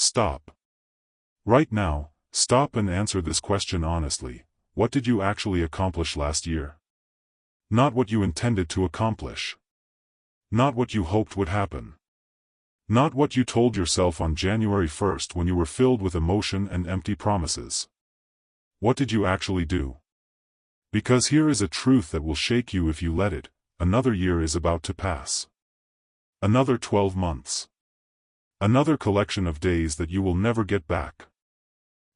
Stop. Right now, stop and answer this question honestly. What did you actually accomplish last year? Not what you intended to accomplish. Not what you hoped would happen. Not what you told yourself on January 1st when you were filled with emotion and empty promises. What did you actually do? Because here is a truth that will shake you if you let it. Another year is about to pass. Another 12 months. Another collection of days that you will never get back.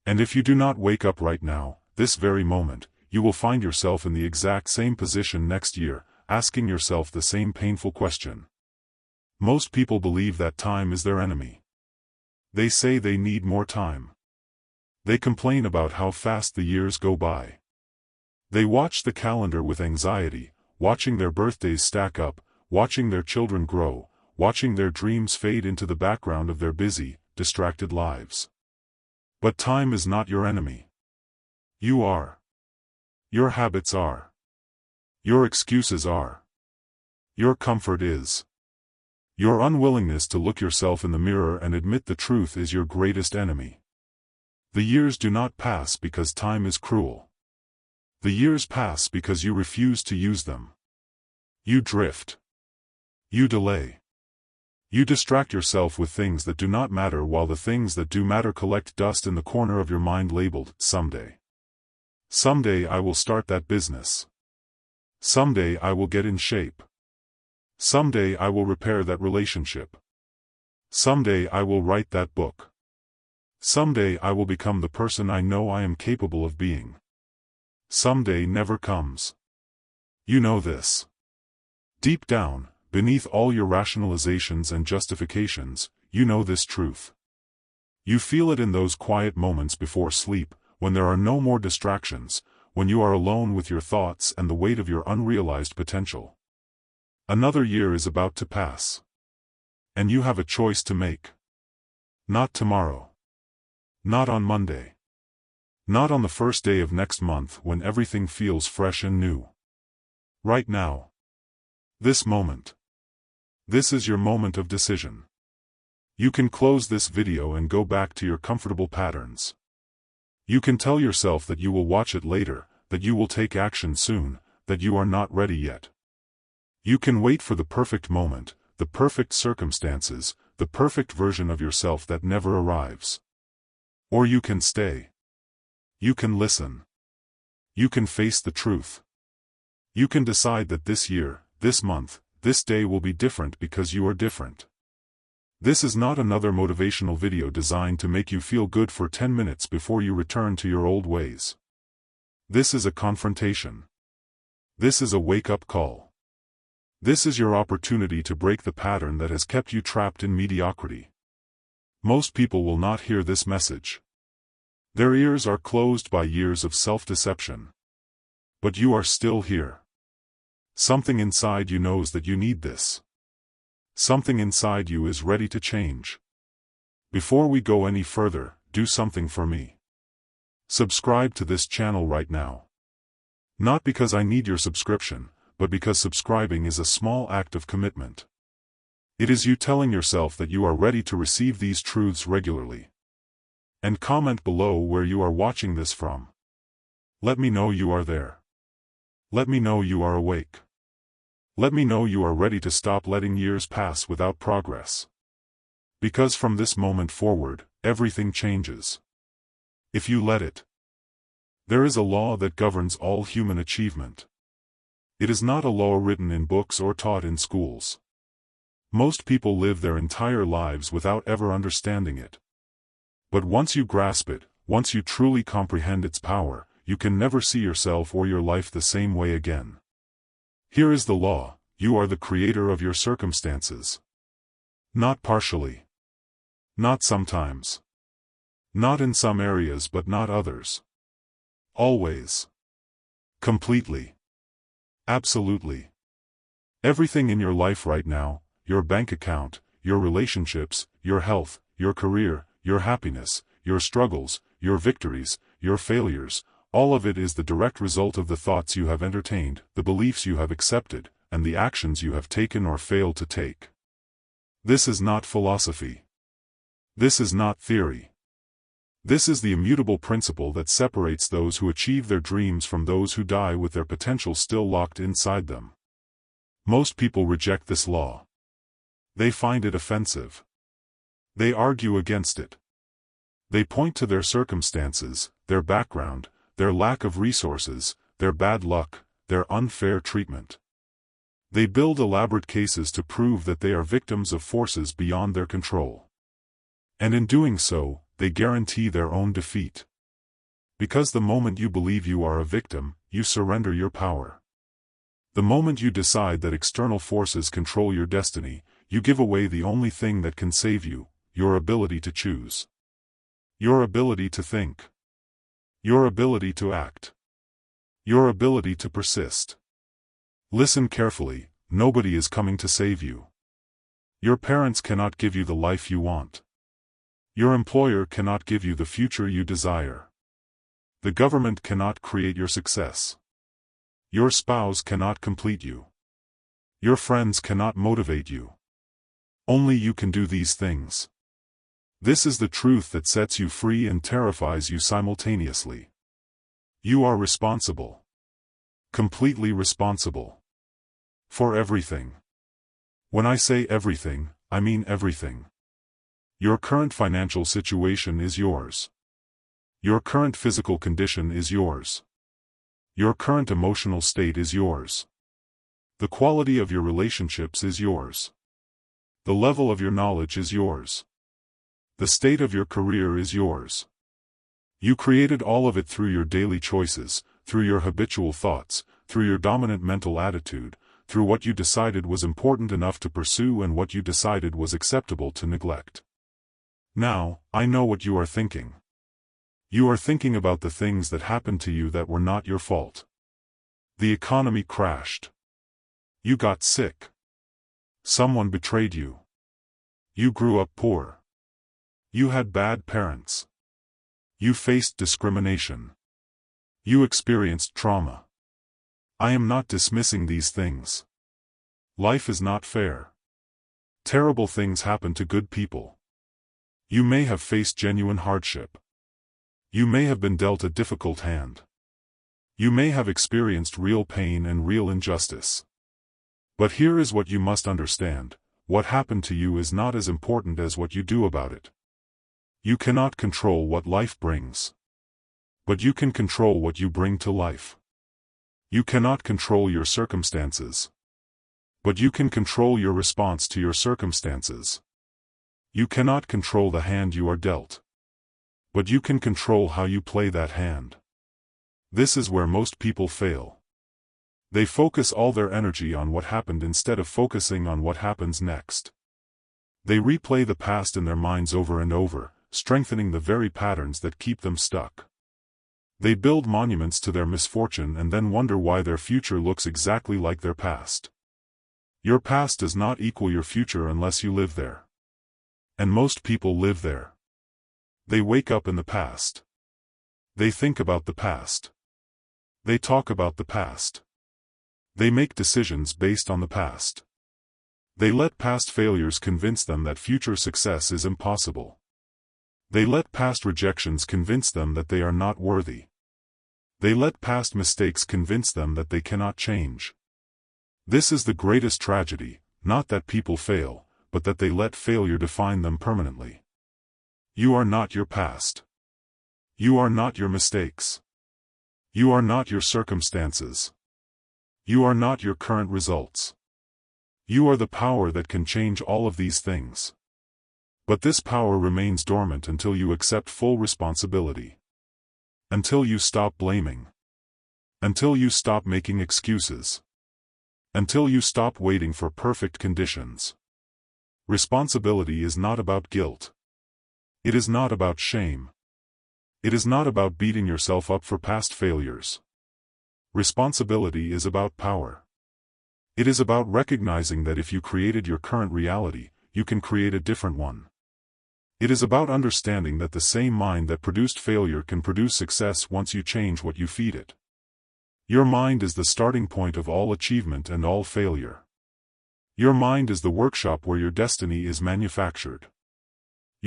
And if you do not wake up right now, this very moment, you will find yourself in the exact same position next year, asking yourself the same painful question. Most people believe that time is their enemy. They say they need more time. They complain about how fast the years go by. They watch the calendar with anxiety, watching their birthdays stack up, watching their children grow, watching their dreams fade into the background of their busy, distracted lives. But time is not your enemy. You are. Your habits are. Your excuses are. Your comfort is. Your unwillingness to look yourself in the mirror and admit the truth is your greatest enemy. The years do not pass because time is cruel. The years pass because you refuse to use them. You drift. You delay. You distract yourself with things that do not matter while the things that do matter collect dust in the corner of your mind labeled, someday. Someday I will start that business. Someday I will get in shape. Someday I will repair that relationship. Someday I will write that book. Someday I will become the person I know I am capable of being. Someday never comes. You know this. Deep down, beneath all your rationalizations and justifications, you know this truth. You feel it in those quiet moments before sleep, when there are no more distractions, when you are alone with your thoughts and the weight of your unrealized potential. Another year is about to pass. And you have a choice to make. Not tomorrow. Not on Monday. Not on the first day of next month when everything feels fresh and new. Right now. This moment. This is your moment of decision. You can close this video and go back to your comfortable patterns. You can tell yourself that you will watch it later, that you will take action soon, that you are not ready yet. You can wait for the perfect moment, the perfect circumstances, the perfect version of yourself that never arrives. Or you can stay. You can listen. You can face the truth. You can decide that this year, this month, this day will be different because you are different. This is not another motivational video designed to make you feel good for 10 minutes before you return to your old ways. This is a confrontation. This is a wake-up call. This is your opportunity to break the pattern that has kept you trapped in mediocrity. Most people will not hear this message. Their ears are closed by years of self-deception. But you are still here. Something inside you knows that you need this. Something inside you is ready to change. Before we go any further, do something for me. Subscribe to this channel right now. Not because I need your subscription, but because subscribing is a small act of commitment. It is you telling yourself that you are ready to receive these truths regularly. And comment below where you are watching this from. Let me know you are there. Let me know you are awake. Let me know you are ready to stop letting years pass without progress. Because from this moment forward, everything changes. If you let it. There is a law that governs all human achievement. It is not a law written in books or taught in schools. Most people live their entire lives without ever understanding it. But once you grasp it, once you truly comprehend its power, you can never see yourself or your life the same way again. Here is the law: you are the creator of your circumstances. Not partially. Not sometimes. Not in some areas but not others. Always. Completely. Absolutely. Everything in your life right now, your bank account, your relationships, your health, your career, your happiness, your struggles, your victories, your failures, all of it is the direct result of the thoughts you have entertained, the beliefs you have accepted, and the actions you have taken or failed to take. This is not philosophy. This is not theory. This is the immutable principle that separates those who achieve their dreams from those who die with their potential still locked inside them. Most people reject this law. They find it offensive. They argue against it. They point to their circumstances, their background, their lack of resources, their bad luck, their unfair treatment. They build elaborate cases to prove that they are victims of forces beyond their control. And in doing so, they guarantee their own defeat. Because the moment you believe you are a victim, you surrender your power. The moment you decide that external forces control your destiny, you give away the only thing that can save you, your ability to choose. Your ability to think. Your ability to act. Your ability to persist. Listen carefully, nobody is coming to save you. Your parents cannot give you the life you want. Your employer cannot give you the future you desire. The government cannot create your success. Your spouse cannot complete you. Your friends cannot motivate you. Only you can do these things. This is the truth that sets you free and terrifies you simultaneously. You are responsible. Completely responsible. For everything. When I say everything, I mean everything. Your current financial situation is yours. Your current physical condition is yours. Your current emotional state is yours. The quality of your relationships is yours. The level of your knowledge is yours. The state of your career is yours. You created all of it through your daily choices, through your habitual thoughts, through your dominant mental attitude, through what you decided was important enough to pursue and what you decided was acceptable to neglect. Now, I know what you are thinking. You are thinking about the things that happened to you that were not your fault. The economy crashed. You got sick. Someone betrayed you. You grew up poor. You had bad parents. You faced discrimination. You experienced trauma. I am not dismissing these things. Life is not fair. Terrible things happen to good people. You may have faced genuine hardship. You may have been dealt a difficult hand. You may have experienced real pain and real injustice. But here is what you must understand: what happened to you is not as important as what you do about it. You cannot control what life brings. But you can control what you bring to life. You cannot control your circumstances. But you can control your response to your circumstances. You cannot control the hand you are dealt. But you can control how you play that hand. This is where most people fail. They focus all their energy on what happened instead of focusing on what happens next. They replay the past in their minds over and over, strengthening the very patterns that keep them stuck. They build monuments to their misfortune and then wonder why their future looks exactly like their past. Your past does not equal your future unless you live there. And most people live there. They wake up in the past. They think about the past. They talk about the past. They make decisions based on the past. They let past failures convince them that future success is impossible. They let past rejections convince them that they are not worthy. They let past mistakes convince them that they cannot change. This is the greatest tragedy, not that people fail, but that they let failure define them permanently. You are not your past. You are not your mistakes. You are not your circumstances. You are not your current results. You are the power that can change all of these things. But this power remains dormant until you accept full responsibility. Until you stop blaming. Until you stop making excuses. Until you stop waiting for perfect conditions. Responsibility is not about guilt. It is not about shame. It is not about beating yourself up for past failures. Responsibility is about power. It is about recognizing that if you created your current reality, you can create a different one. It is about understanding that the same mind that produced failure can produce success once you change what you feed it. Your mind is the starting point of all achievement and all failure. Your mind is the workshop where your destiny is manufactured.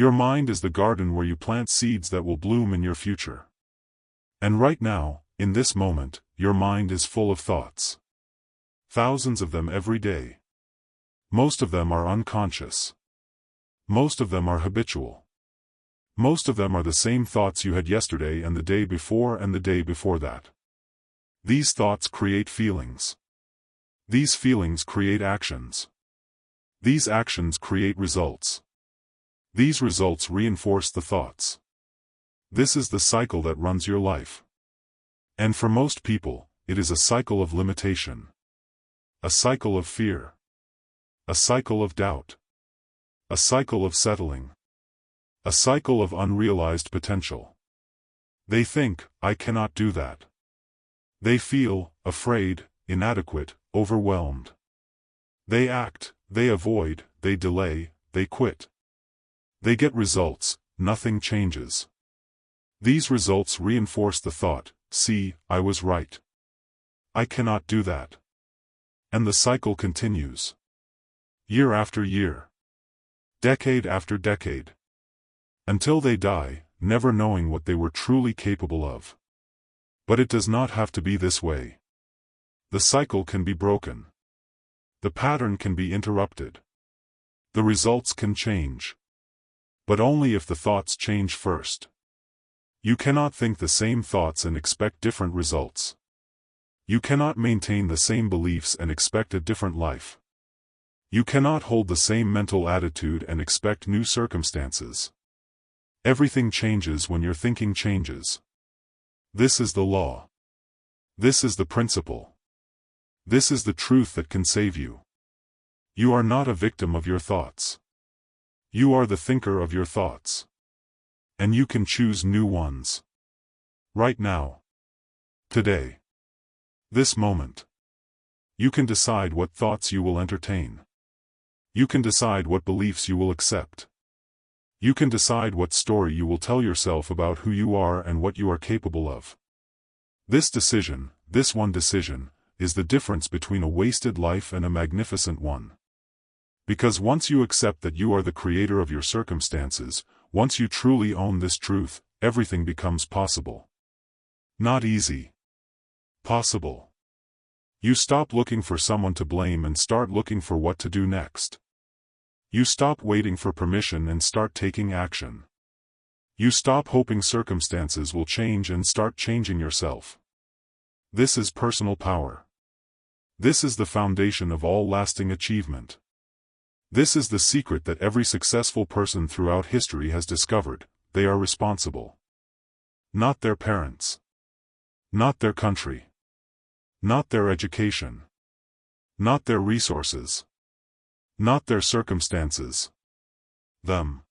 Your mind is the garden where you plant seeds that will bloom in your future. And right now, in this moment, your mind is full of thoughts. Thousands of them every day. Most of them are unconscious. Most of them are habitual. Most of them are the same thoughts you had yesterday and the day before and the day before that. These thoughts create feelings. These feelings create actions. These actions create results. These results reinforce the thoughts. This is the cycle that runs your life. And for most people, it is a cycle of limitation. A cycle of fear. A cycle of doubt. A cycle of settling. A cycle of unrealized potential. They think, I cannot do that. They feel, afraid, inadequate, overwhelmed. They act, they avoid, they delay, they quit. They get results, nothing changes. These results reinforce the thought, see, I was right. I cannot do that. And the cycle continues. Year after year. Decade after decade. Until they die, never knowing what they were truly capable of. But it does not have to be this way. The cycle can be broken. The pattern can be interrupted. The results can change. But only if the thoughts change first. You cannot think the same thoughts and expect different results. You cannot maintain the same beliefs and expect a different life. You cannot hold the same mental attitude and expect new circumstances. Everything changes when your thinking changes. This is the law. This is the principle. This is the truth that can save you. You are not a victim of your thoughts. You are the thinker of your thoughts. And you can choose new ones. Right now. Today. This moment. You can decide what thoughts you will entertain. You can decide what beliefs you will accept. You can decide what story you will tell yourself about who you are and what you are capable of. This decision, this one decision, is the difference between a wasted life and a magnificent one. Because once you accept that you are the creator of your circumstances, once you truly own this truth, everything becomes possible. Not easy. Possible. You stop looking for someone to blame and start looking for what to do next. You stop waiting for permission and start taking action. You stop hoping circumstances will change and start changing yourself. This is personal power. This is the foundation of all lasting achievement. This is the secret that every successful person throughout history has discovered. They are responsible. Not their parents. Not their country. Not their education. Not their resources. Not their circumstances. Them.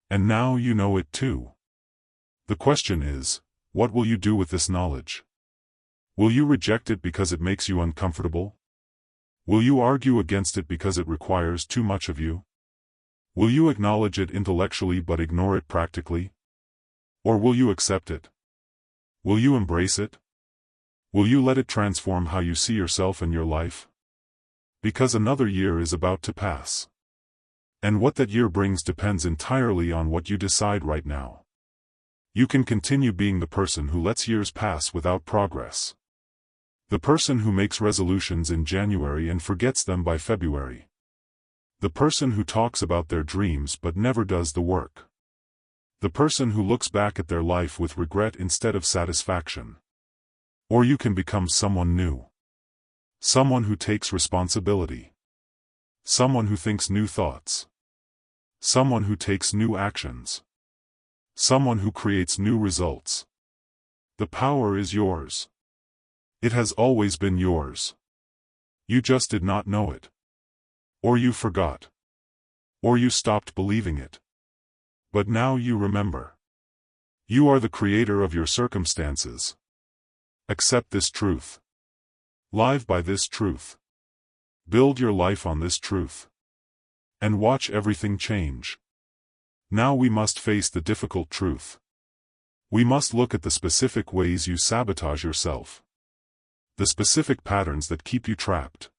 And now you know it too. The question is, what will you do with this knowledge? Will you reject it because it makes you uncomfortable? Will you argue against it because it requires too much of you? Will you acknowledge it intellectually but ignore it practically? Or will you accept it? Will you embrace it? Will you let it transform how you see yourself and your life? Because another year is about to pass. And what that year brings depends entirely on what you decide right now. You can continue being the person who lets years pass without progress. The person who makes resolutions in January and forgets them by February. The person who talks about their dreams but never does the work. The person who looks back at their life with regret instead of satisfaction. Or you can become someone new. Someone who takes responsibility. Someone who thinks new thoughts. Someone who takes new actions. Someone who creates new results. The power is yours. It has always been yours. You just did not know it. Or you forgot. Or you stopped believing it. But now you remember. You are the creator of your circumstances. Accept this truth. Live by this truth. Build your life on this truth. And watch everything change. Now we must face the difficult truth. We must look at the specific ways you sabotage yourself. The specific patterns that keep you trapped.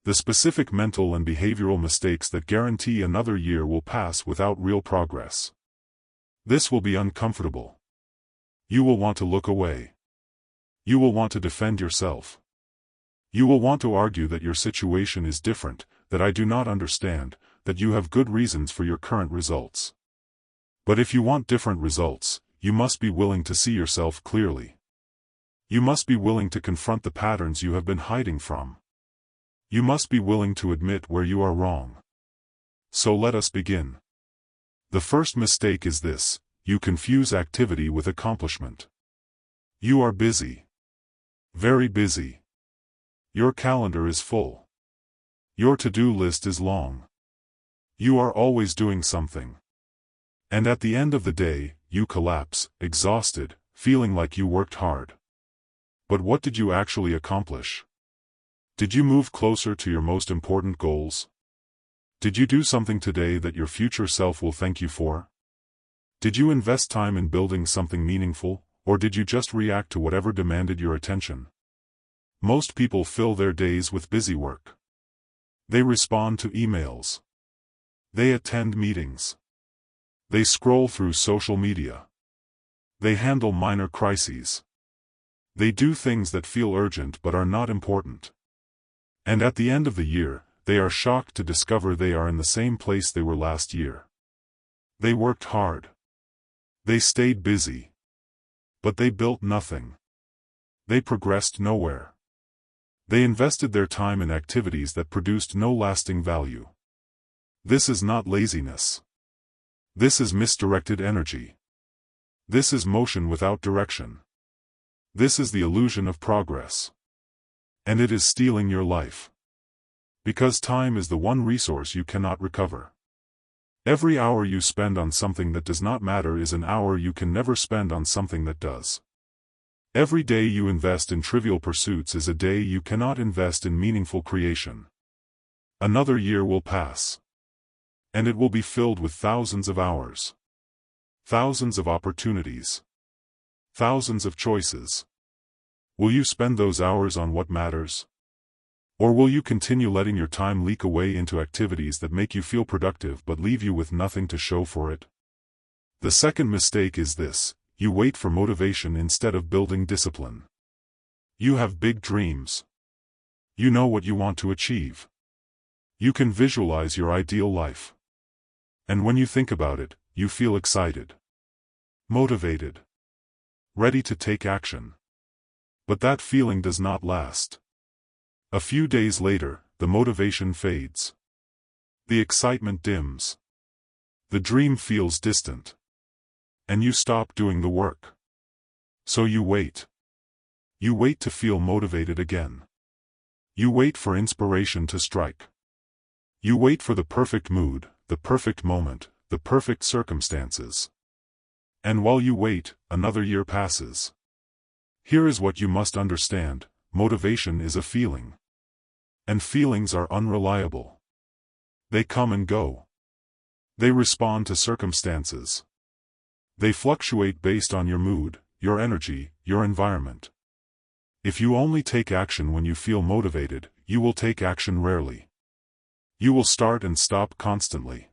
The specific mental and behavioral mistakes that guarantee another year will pass without real progress. This will be uncomfortable. You will want to look away. You will want to defend yourself. You will want to argue that your situation is different, that I do not understand, that you have good reasons for your current results. But if you want different results, you must be willing to see yourself clearly. You must be willing to confront the patterns you have been hiding from. You must be willing to admit where you are wrong. So let us begin. The first mistake is this: you confuse activity with accomplishment. You are busy. Very busy. Your calendar is full. Your to-do list is long. You are always doing something. And at the end of the day, you collapse, exhausted, feeling like you worked hard. But what did you actually accomplish? Did you move closer to your most important goals? Did you do something today that your future self will thank you for? Did you invest time in building something meaningful, or did you just react to whatever demanded your attention? Most people fill their days with busy work. They respond to emails. They attend meetings. They scroll through social media. They handle minor crises. They do things that feel urgent but are not important. And at the end of the year, they are shocked to discover they are in the same place they were last year. They worked hard. They stayed busy. But they built nothing. They progressed nowhere. They invested their time in activities that produced no lasting value. This is not laziness. This is misdirected energy. This is motion without direction. This is the illusion of progress. And it is stealing your life. Because time is the one resource you cannot recover. Every hour you spend on something that does not matter is an hour you can never spend on something that does. Every day you invest in trivial pursuits is a day you cannot invest in meaningful creation. Another year will pass. And it will be filled with thousands of hours. Thousands of opportunities. Thousands of choices. Will you spend those hours on what matters? Or will you continue letting your time leak away into activities that make you feel productive but leave you with nothing to show for it? The second mistake is this: you wait for motivation instead of building discipline. You have big dreams. You know what you want to achieve. You can visualize your ideal life. And when you think about it, you feel excited. Motivated. Ready to take action. But that feeling does not last. A few days later, the motivation fades. The excitement dims. The dream feels distant. And you stop doing the work. So you wait. You wait to feel motivated again. You wait for inspiration to strike. You wait for the perfect mood, the perfect moment, the perfect circumstances. And while you wait, another year passes. Here is what you must understand: motivation is a feeling. And feelings are unreliable. They come and go. They respond to circumstances. They fluctuate based on your mood, your energy, your environment. If you only take action when you feel motivated, you will take action rarely. You will start and stop constantly.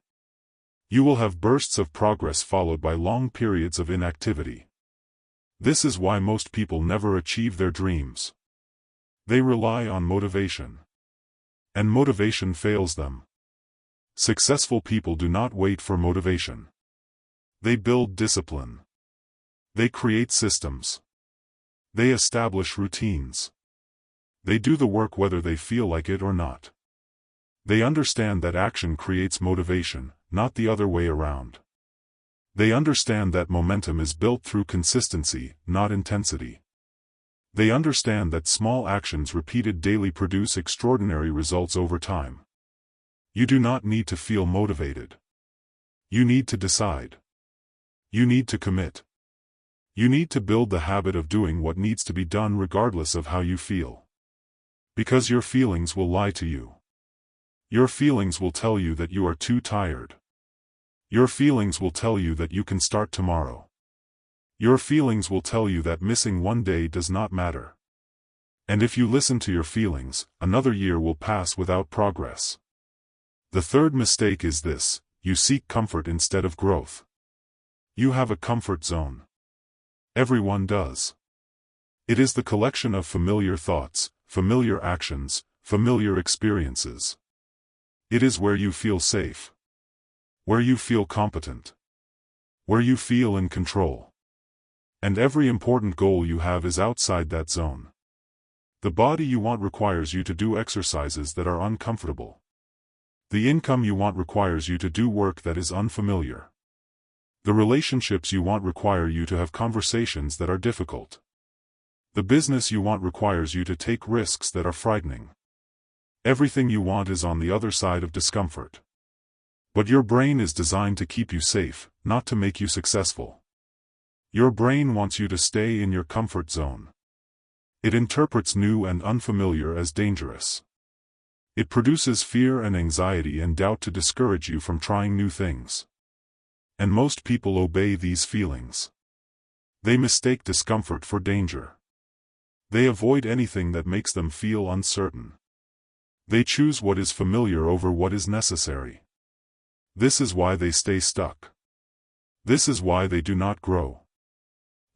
You will have bursts of progress followed by long periods of inactivity. This is why most people never achieve their dreams. They rely on motivation. And motivation fails them. Successful people do not wait for motivation. They build discipline. They create systems. They establish routines. They do the work whether they feel like it or not. They understand that action creates motivation, not the other way around. They understand that momentum is built through consistency, not intensity. They understand that small actions repeated daily produce extraordinary results over time. You do not need to feel motivated. You need to decide. You need to commit. You need to build the habit of doing what needs to be done regardless of how you feel. Because your feelings will lie to you. Your feelings will tell you that you are too tired. Your feelings will tell you that you can start tomorrow. Your feelings will tell you that missing one day does not matter. And if you listen to your feelings, another year will pass without progress. The third mistake is this: you seek comfort instead of growth. You have a comfort zone. Everyone does. It is the collection of familiar thoughts, familiar actions, familiar experiences. It is where you feel safe. Where you feel competent. Where you feel in control. And every important goal you have is outside that zone. The body you want requires you to do exercises that are uncomfortable. The income you want requires you to do work that is unfamiliar. The relationships you want require you to have conversations that are difficult. The business you want requires you to take risks that are frightening. Everything you want is on the other side of discomfort. But your brain is designed to keep you safe, not to make you successful. Your brain wants you to stay in your comfort zone. It interprets new and unfamiliar as dangerous. It produces fear and anxiety and doubt to discourage you from trying new things. And most people obey these feelings. They mistake discomfort for danger. They avoid anything that makes them feel uncertain. They choose what is familiar over what is necessary. This is why they stay stuck. This is why they do not grow.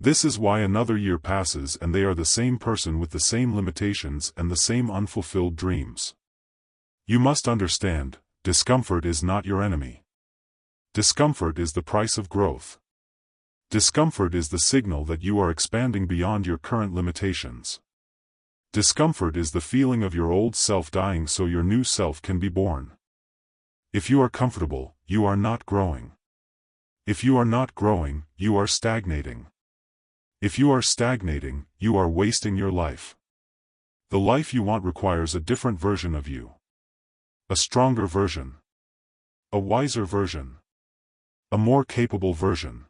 This is why another year passes and they are the same person with the same limitations and the same unfulfilled dreams. You must understand, discomfort is not your enemy. Discomfort is the price of growth. Discomfort is the signal that you are expanding beyond your current limitations. Discomfort is the feeling of your old self dying so your new self can be born. If you are comfortable, you are not growing. If you are not growing, you are stagnating. If you are stagnating, you are wasting your life. The life you want requires a different version of you. A stronger version. A wiser version. A more capable version.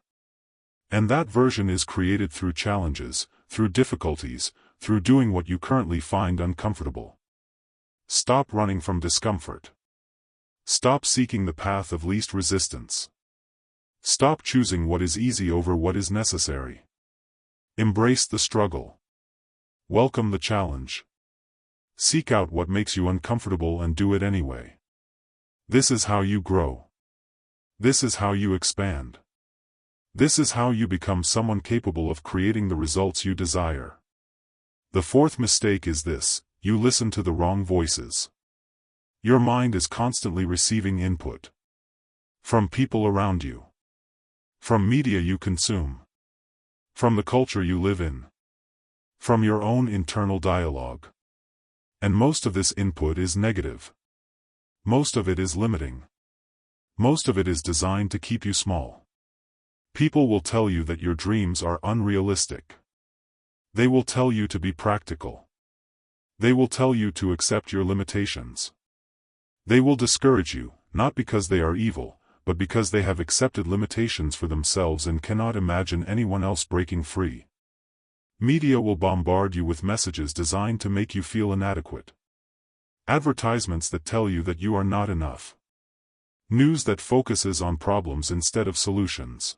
And that version is created through challenges, through difficulties, through doing what you currently find uncomfortable. Stop running from discomfort. Stop seeking the path of least resistance. Stop choosing what is easy over what is necessary. Embrace the struggle. Welcome the challenge. Seek out what makes you uncomfortable and do it anyway. This is how you grow. This is how you expand. This is how you become someone capable of creating the results you desire. The fourth mistake is this: you listen to the wrong voices. Your mind is constantly receiving input. From people around you. From media you consume. From the culture you live in. From your own internal dialogue. And most of this input is negative. Most of it is limiting. Most of it is designed to keep you small. People will tell you that your dreams are unrealistic. They will tell you to be practical. They will tell you to accept your limitations. They will discourage you, not because they are evil, but because they have accepted limitations for themselves and cannot imagine anyone else breaking free. Media will bombard you with messages designed to make you feel inadequate. Advertisements that tell you that you are not enough. News that focuses on problems instead of solutions.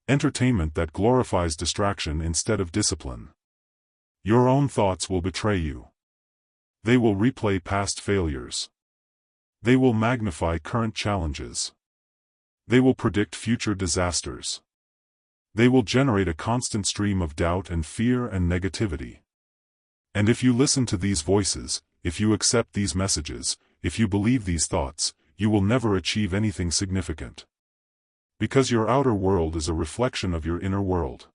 Entertainment that glorifies distraction instead of discipline. Your own thoughts will betray you. They will replay past failures. They will magnify current challenges. They will predict future disasters. They will generate a constant stream of doubt and fear and negativity. And if you listen to these voices, if you accept these messages, if you believe these thoughts, you will never achieve anything significant. Because your outer world is a reflection of your inner world.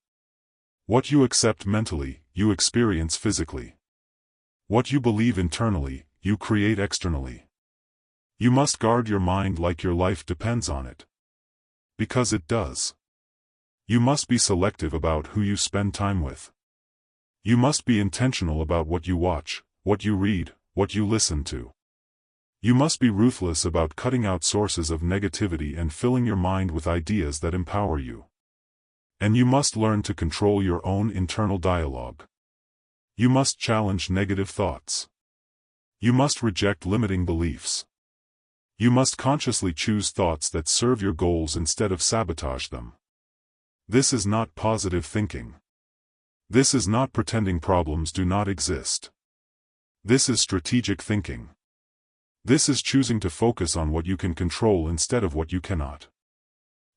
What you accept mentally, you experience physically. What you believe internally, you create externally. You must guard your mind like your life depends on it. Because it does. You must be selective about who you spend time with. You must be intentional about what you watch, what you read, what you listen to. You must be ruthless about cutting out sources of negativity and filling your mind with ideas that empower you. And you must learn to control your own internal dialogue. You must challenge negative thoughts. You must reject limiting beliefs. You must consciously choose thoughts that serve your goals instead of sabotage them. This is not positive thinking. This is not pretending problems do not exist. This is strategic thinking. This is choosing to focus on what you can control instead of what you cannot.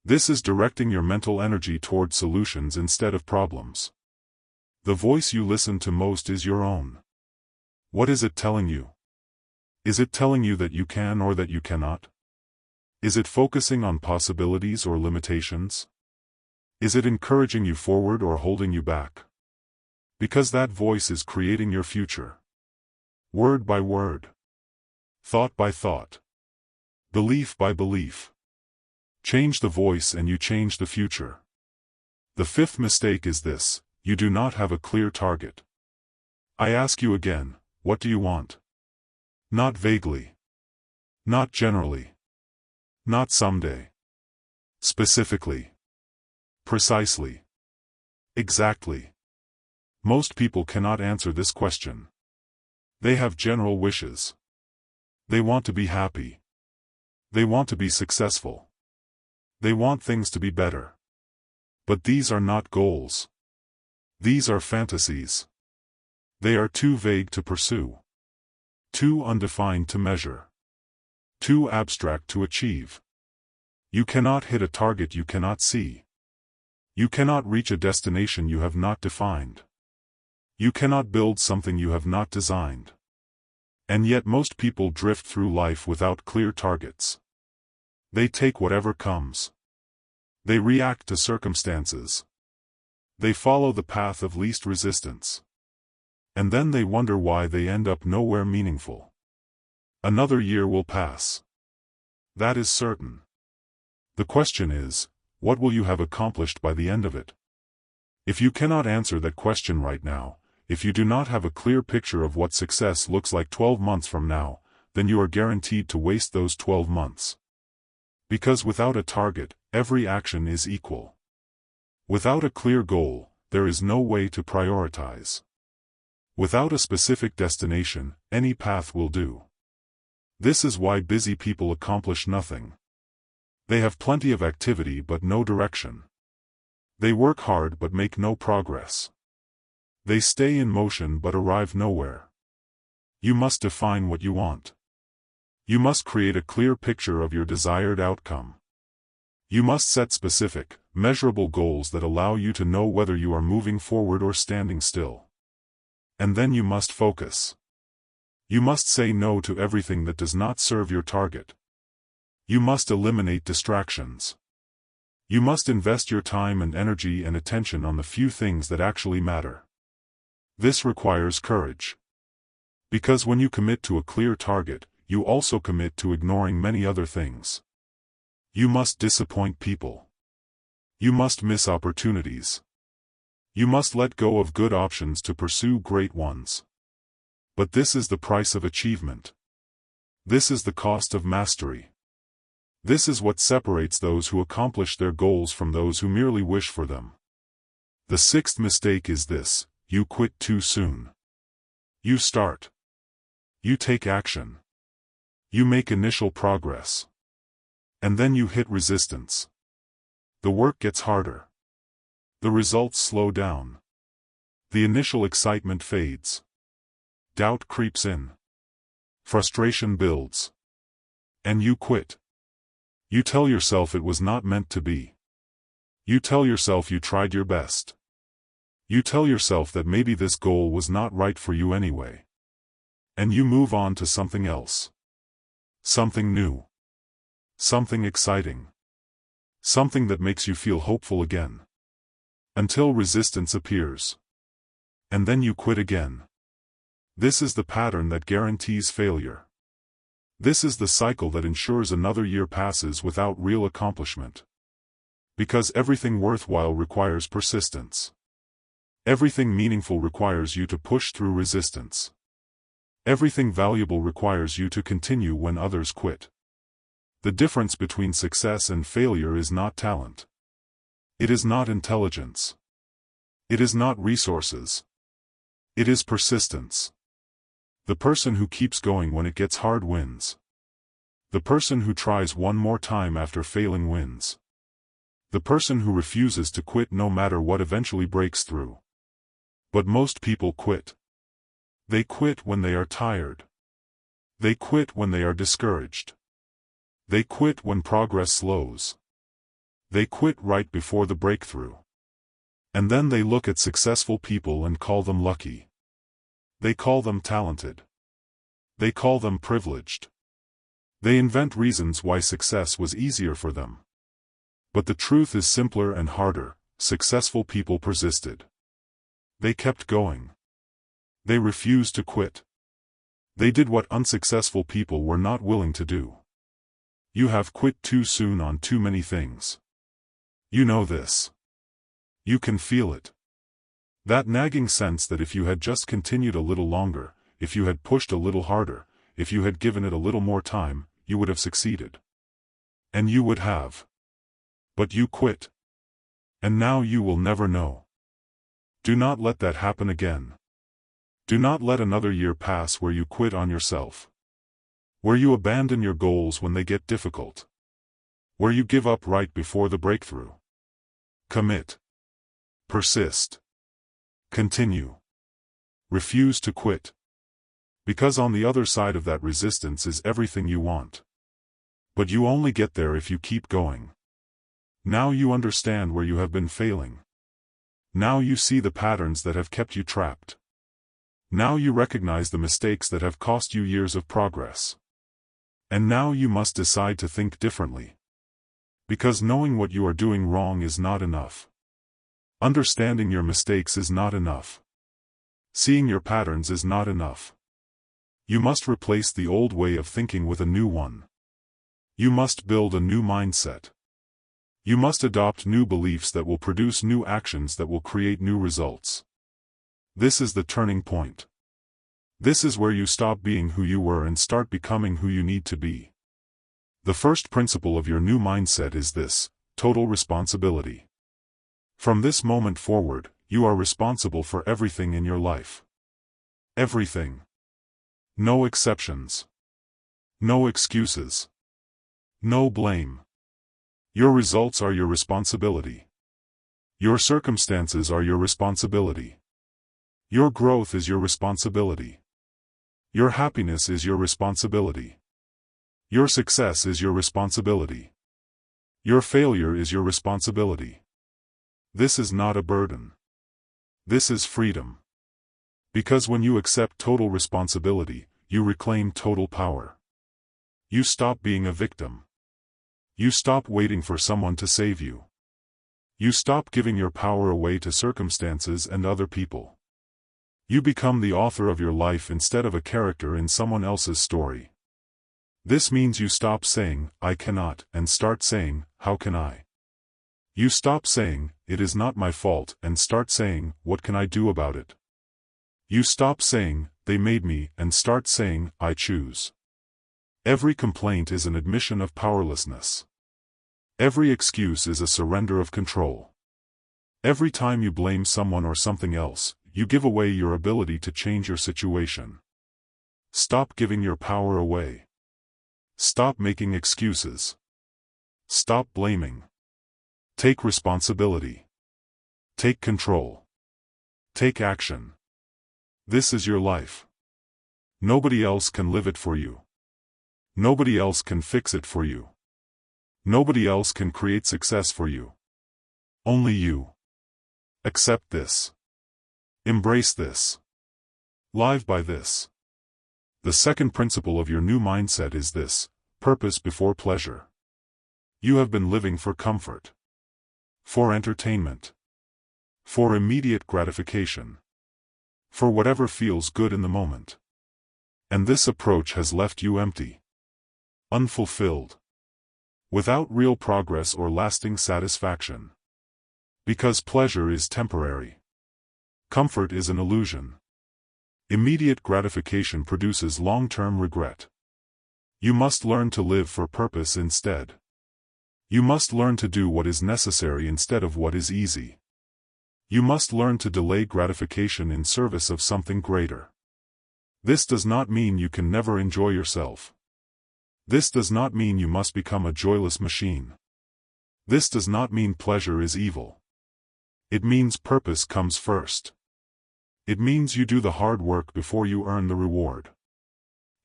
This is directing your mental energy toward solutions instead of problems. The voice you listen to most is your own. What is it telling you? Is it telling you that you can or that you cannot? Is it focusing on possibilities or limitations? Is it encouraging you forward or holding you back? Because that voice is creating your future. Word by word. Thought by thought. Belief by belief. Change the voice and you change the future. The fifth mistake is this: you do not have a clear target. I ask you again, what do you want? Not vaguely. Not generally. Not someday. Specifically. Precisely. Exactly. Most people cannot answer this question. They have general wishes. They want to be happy. They want to be successful. They want things to be better. But these are not goals. These are fantasies. They are too vague to pursue. Too undefined to measure. Too abstract to achieve. You cannot hit a target you cannot see. You cannot reach a destination you have not defined. You cannot build something you have not designed. And yet most people drift through life without clear targets. They take whatever comes. They react to circumstances. They follow the path of least resistance. And then they wonder why they end up nowhere meaningful. Another year will pass. That is certain. The question is, what will you have accomplished by the end of it? If you cannot answer that question right now, if you do not have a clear picture of what success looks like 12 months from now, then you are guaranteed to waste those 12 months. Because without a target, every action is equal. Without a clear goal, there is no way to prioritize. Without a specific destination, any path will do. This is why busy people accomplish nothing. They have plenty of activity but no direction. They work hard but make no progress. They stay in motion but arrive nowhere. You must define what you want. You must create a clear picture of your desired outcome. You must set specific, measurable goals that allow you to know whether you are moving forward or standing still. And then you must focus. You must say no to everything that does not serve your target. You must eliminate distractions. You must invest your time and energy and attention on the few things that actually matter. This requires courage. Because when you commit to a clear target, you also commit to ignoring many other things. You must disappoint people. You must miss opportunities. You must let go of good options to pursue great ones. But this is the price of achievement. This is the cost of mastery. This is what separates those who accomplish their goals from those who merely wish for them. The sixth mistake is this: you quit too soon. You start. You take action. You make initial progress. And then you hit resistance. The work gets harder. The results slow down. The initial excitement fades. Doubt creeps in. Frustration builds. And you quit. You tell yourself it was not meant to be. You tell yourself you tried your best. You tell yourself that maybe this goal was not right for you anyway. And you move on to something else. Something new. Something exciting. Something that makes you feel hopeful again. Until resistance appears. And then you quit again. This is the pattern that guarantees failure. This is the cycle that ensures another year passes without real accomplishment. Because everything worthwhile requires persistence. Everything meaningful requires you to push through resistance. Everything valuable requires you to continue when others quit. The difference between success and failure is not talent. It is not intelligence. It is not resources. It is persistence. The person who keeps going when it gets hard wins. The person who tries one more time after failing wins. The person who refuses to quit no matter what eventually breaks through. But most people quit. They quit when they are tired. They quit when they are discouraged. They quit when progress slows. They quit right before the breakthrough. And then they look at successful people and call them lucky. They call them talented. They call them privileged. They invent reasons why success was easier for them. But the truth is simpler and harder. Successful people persisted. They kept going. They refused to quit. They did what unsuccessful people were not willing to do. You have quit too soon on too many things. You know this. You can feel it. That nagging sense that if you had just continued a little longer, if you had pushed a little harder, if you had given it a little more time, you would have succeeded. And you would have. But you quit. And now you will never know. Do not let that happen again. Do not let another year pass where you quit on yourself. Where you abandon your goals when they get difficult. Where you give up right before the breakthrough. Commit. Persist. Continue. Refuse to quit. Because on the other side of that resistance is everything you want. But you only get there if you keep going. Now you understand where you have been failing. Now you see the patterns that have kept you trapped. Now you recognize the mistakes that have cost you years of progress. And now you must decide to think differently. Because knowing what you are doing wrong is not enough. Understanding your mistakes is not enough. Seeing your patterns is not enough. You must replace the old way of thinking with a new one. You must build a new mindset. You must adopt new beliefs that will produce new actions that will create new results. This is the turning point. This is where you stop being who you were and start becoming who you need to be. The first principle of your new mindset is this: total responsibility. From this moment forward, you are responsible for everything in your life. Everything. No exceptions. No excuses. No blame. Your results are your responsibility. Your circumstances are your responsibility. Your growth is your responsibility. Your happiness is your responsibility. Your success is your responsibility. Your failure is your responsibility. This is not a burden. This is freedom. Because when you accept total responsibility, you reclaim total power. You stop being a victim. You stop waiting for someone to save you. You stop giving your power away to circumstances and other people. You become the author of your life instead of a character in someone else's story. This means you stop saying, "I cannot," and start saying, "How can I?" You stop saying, "It is not my fault," and start saying, "What can I do about it?" You stop saying, "They made me," and start saying, "I choose." Every complaint is an admission of powerlessness. Every excuse is a surrender of control. Every time you blame someone or something else, you give away your ability to change your situation. Stop giving your power away. Stop making excuses. Stop blaming. Take responsibility. Take control. Take action. This is your life. Nobody else can live it for you. Nobody else can fix it for you. Nobody else can create success for you. Only you. Accept this. Embrace this. Live by this. The second principle of your new mindset is this: purpose before pleasure. You have been living for comfort, for entertainment, for immediate gratification, for whatever feels good in the moment. And this approach has left you empty, unfulfilled, without real progress or lasting satisfaction. Because pleasure is temporary. Comfort is an illusion. Immediate gratification produces long-term regret. You must learn to live for purpose instead. You must learn to do what is necessary instead of what is easy. You must learn to delay gratification in service of something greater. This does not mean you can never enjoy yourself. This does not mean you must become a joyless machine. This does not mean pleasure is evil. It means purpose comes first. It means you do the hard work before you earn the reward.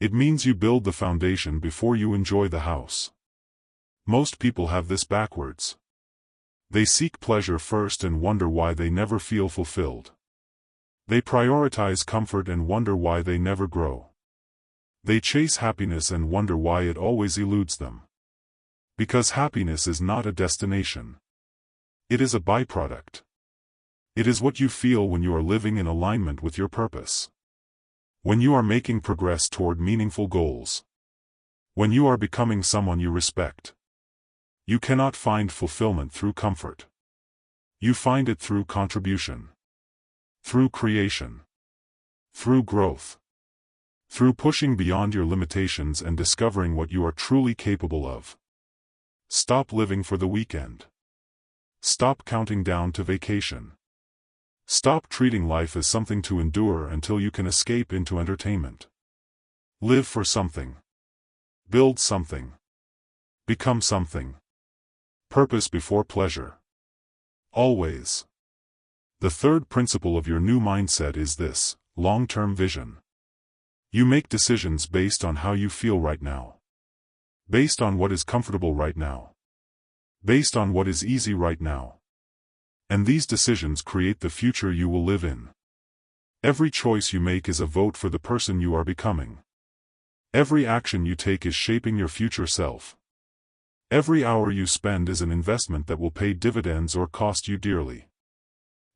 It means you build the foundation before you enjoy the house. Most people have this backwards. They seek pleasure first and wonder why they never feel fulfilled. They prioritize comfort and wonder why they never grow. They chase happiness and wonder why it always eludes them. Because happiness is not a destination. It is a byproduct. It is what you feel when you are living in alignment with your purpose. When you are making progress toward meaningful goals. When you are becoming someone you respect. You cannot find fulfillment through comfort. You find it through contribution. Through creation. Through growth. Through pushing beyond your limitations and discovering what you are truly capable of. Stop living for the weekend. Stop counting down to vacation. Stop treating life as something to endure until you can escape into entertainment. Live for something. Build something. Become something. Purpose before pleasure. Always. The third principle of your new mindset is this: long-term vision. You make decisions based on how you feel right now. Based on what is comfortable right now. Based on what is easy right now. And these decisions create the future you will live in. Every choice you make is a vote for the person you are becoming. Every action you take is shaping your future self. Every hour you spend is an investment that will pay dividends or cost you dearly.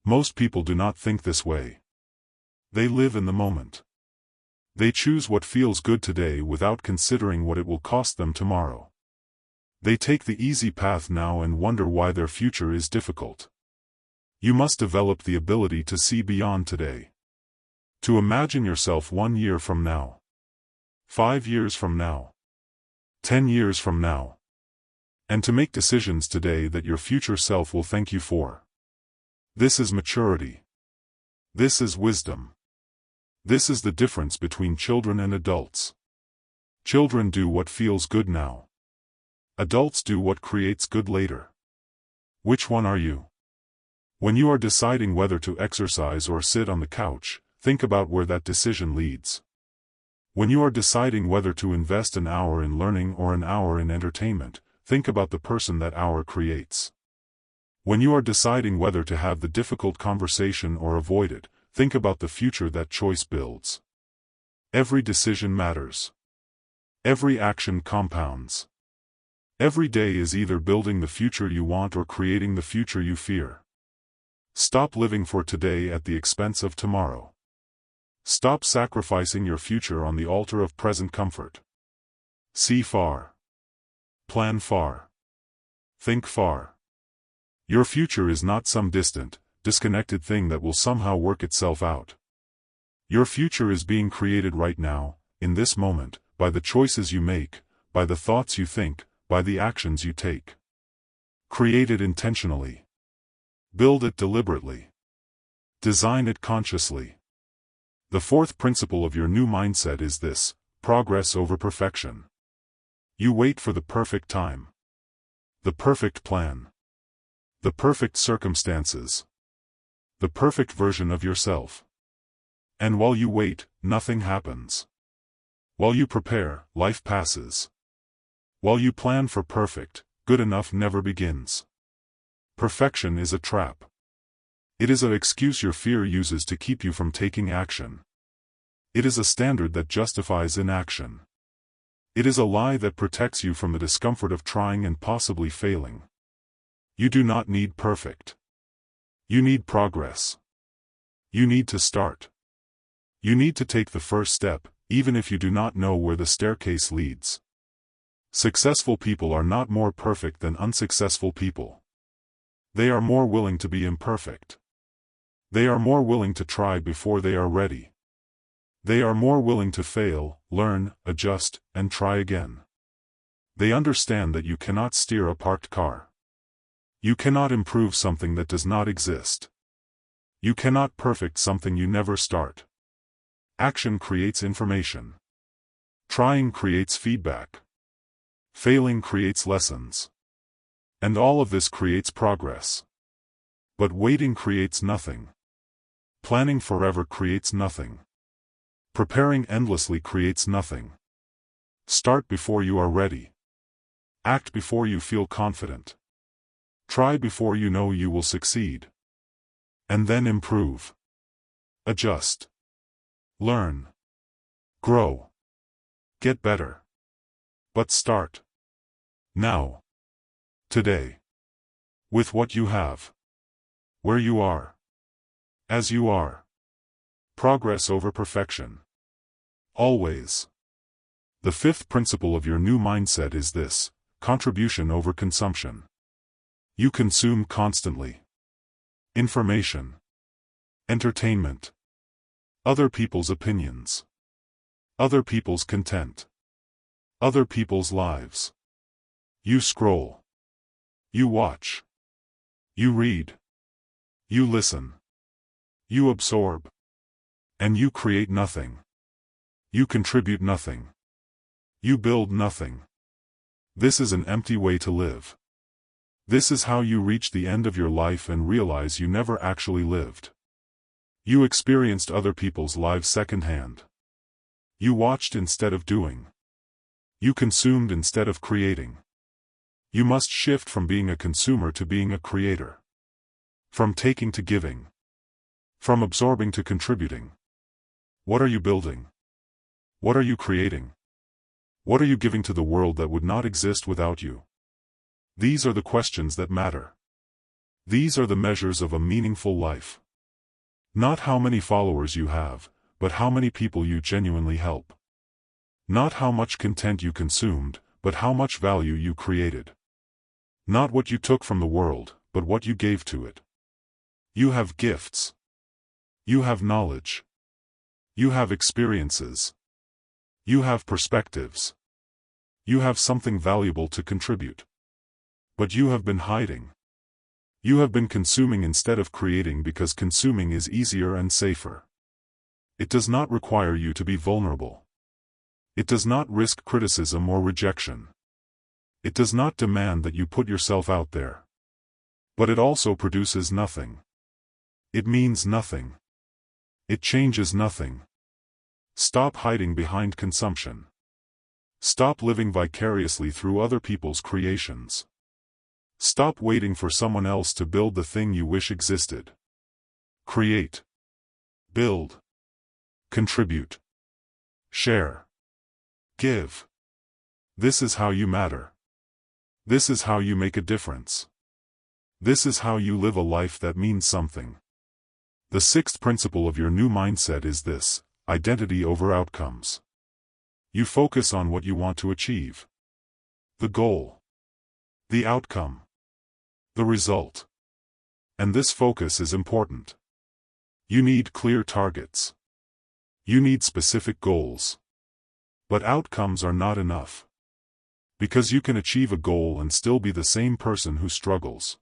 Most people do not think this way. They live in the moment. They choose what feels good today without considering what it will cost them tomorrow. They take the easy path now and wonder why their future is difficult. You must develop the ability to see beyond today. To imagine yourself 1 year from now. 5 years from now. 10 years from now. And to make decisions today that your future self will thank you for. This is maturity. This is wisdom. This is the difference between children and adults. Children do what feels good now. Adults do what creates good later. Which one are you? When you are deciding whether to exercise or sit on the couch, think about where that decision leads. When you are deciding whether to invest an hour in learning or an hour in entertainment, think about the person that hour creates. When you are deciding whether to have the difficult conversation or avoid it, think about the future that choice builds. Every decision matters. Every action compounds. Every day is either building the future you want or creating the future you fear. Stop living for today at the expense of tomorrow. Stop sacrificing your future on the altar of present comfort. See far. Plan far. Think far. Your future is not some distant, disconnected thing that will somehow work itself out. Your future is being created right now, in this moment, by the choices you make, by the thoughts you think, by the actions you take. Create it intentionally. Build it deliberately. Design it consciously. The fourth principle of your new mindset is this: progress over perfection. You wait for the perfect time. The perfect plan. The perfect circumstances. The perfect version of yourself. And while you wait, nothing happens. While you prepare, life passes. While you plan for perfect, good enough never begins. Perfection is a trap. It is an excuse your fear uses to keep you from taking action. It is a standard that justifies inaction. It is a lie that protects you from the discomfort of trying and possibly failing. You do not need perfect. You need progress. You need to start. You need to take the first step, even if you do not know where the staircase leads. Successful people are not more perfect than unsuccessful people. They are more willing to be imperfect. They are more willing to try before they are ready. They are more willing to fail, learn, adjust, and try again. They understand that you cannot steer a parked car. You cannot improve something that does not exist. You cannot perfect something you never start. Action creates information. Trying creates feedback. Failing creates lessons. And all of this creates progress. But waiting creates nothing. Planning forever creates nothing. Preparing endlessly creates nothing. Start before you are ready. Act before you feel confident. Try before you know you will succeed. And then improve. Adjust. Learn. Grow. Get better. But start. Now. Today. With what you have. Where you are. As you are. Progress over perfection. Always. The fifth principle of your new mindset is this: contribution over consumption. You consume constantly. Information. Entertainment. Other people's opinions. Other people's content. Other people's lives. You scroll. You watch. You read. You listen. You absorb. And you create nothing. You contribute nothing. You build nothing. This is an empty way to live. This is how you reach the end of your life and realize you never actually lived. You experienced other people's lives secondhand. You watched instead of doing. You consumed instead of creating. You must shift from being a consumer to being a creator. From taking to giving. From absorbing to contributing. What are you building? What are you creating? What are you giving to the world that would not exist without you? These are the questions that matter. These are the measures of a meaningful life. Not how many followers you have, but how many people you genuinely help. Not how much content you consumed, but how much value you created. Not what you took from the world, but what you gave to it. You have gifts. You have knowledge. You have experiences. You have perspectives. You have something valuable to contribute. But you have been hiding. You have been consuming instead of creating because consuming is easier and safer. It does not require you to be vulnerable. It does not risk criticism or rejection. It does not demand that you put yourself out there. But it also produces nothing. It means nothing. It changes nothing. Stop hiding behind consumption. Stop living vicariously through other people's creations. Stop waiting for someone else to build the thing you wish existed. Create. Build. Contribute. Share. Give. This is how you matter. This is how you make a difference. This is how you live a life that means something. The sixth principle of your new mindset is this: identity over outcomes. You focus on what you want to achieve. The goal. The outcome. The result. And this focus is important. You need clear targets. You need specific goals. But outcomes are not enough. Because you can achieve a goal and still be the same person who struggles.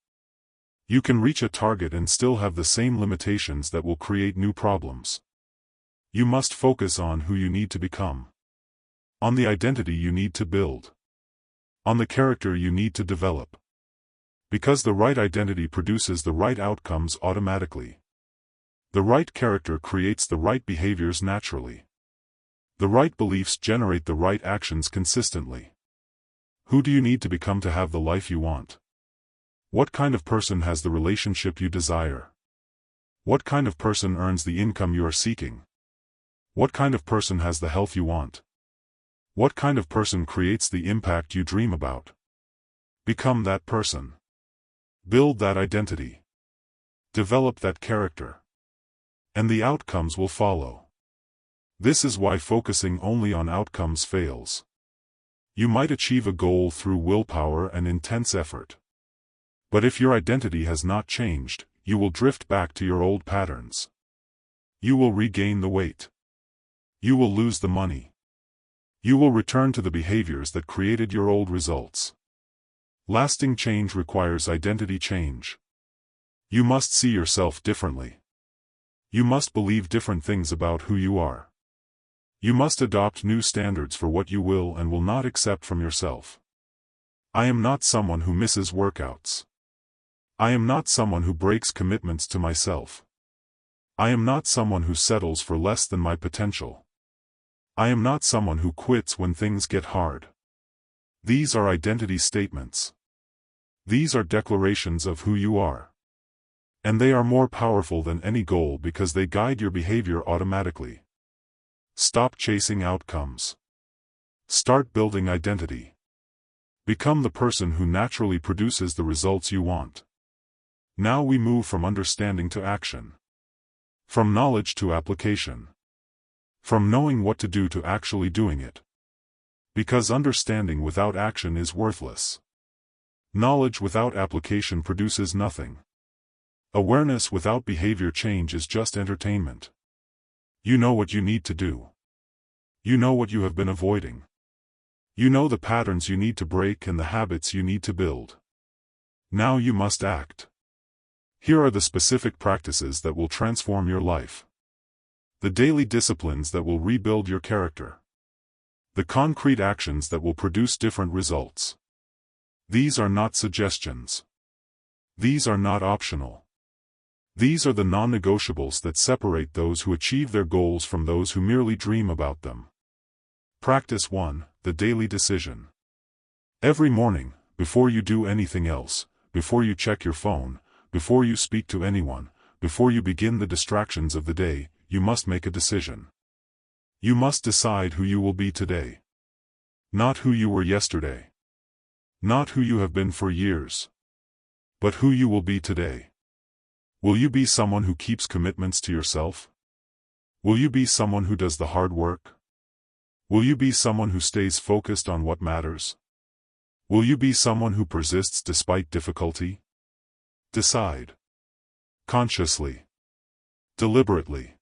You can reach a target and still have the same limitations that will create new problems. You must focus on who you need to become. On the identity you need to build. On the character you need to develop. Because the right identity produces the right outcomes automatically. The right character creates the right behaviors naturally. The right beliefs generate the right actions consistently. Who do you need to become to have the life you want? What kind of person has the relationship you desire? What kind of person earns the income you are seeking? What kind of person has the health you want? What kind of person creates the impact you dream about? Become that person. Build that identity. Develop that character. And the outcomes will follow. This is why focusing only on outcomes fails. You might achieve a goal through willpower and intense effort. But if your identity has not changed, you will drift back to your old patterns. You will regain the weight. You will lose the money. You will return to the behaviors that created your old results. Lasting change requires identity change. You must see yourself differently. You must believe different things about who you are. You must adopt new standards for what you will and will not accept from yourself. I am not someone who misses workouts. I am not someone who breaks commitments to myself. I am not someone who settles for less than my potential. I am not someone who quits when things get hard. These are identity statements. These are declarations of who you are. And they are more powerful than any goal because they guide your behavior automatically. Stop chasing outcomes. Start building identity. Become the person who naturally produces the results you want. Now we move from understanding to action. From knowledge to application. From knowing what to do to actually doing it. Because understanding without action is worthless. Knowledge without application produces nothing. Awareness without behavior change is just entertainment. You know what you need to do. You know what you have been avoiding. You know the patterns you need to break and the habits you need to build. Now you must act. Here are the specific practices that will transform your life. The daily disciplines that will rebuild your character. The concrete actions that will produce different results. These are not suggestions. These are not optional. These are the non-negotiables that separate those who achieve their goals from those who merely dream about them. Practice 1. The daily decision. Every morning, before you do anything else, before you check your phone, before you speak to anyone, before you begin the distractions of the day, you must make a decision. You must decide who you will be today. Not who you were yesterday. Not who you have been for years. But who you will be today. Will you be someone who keeps commitments to yourself? Will you be someone who does the hard work? Will you be someone who stays focused on what matters? Will you be someone who persists despite difficulty? Decide. Consciously. Deliberately.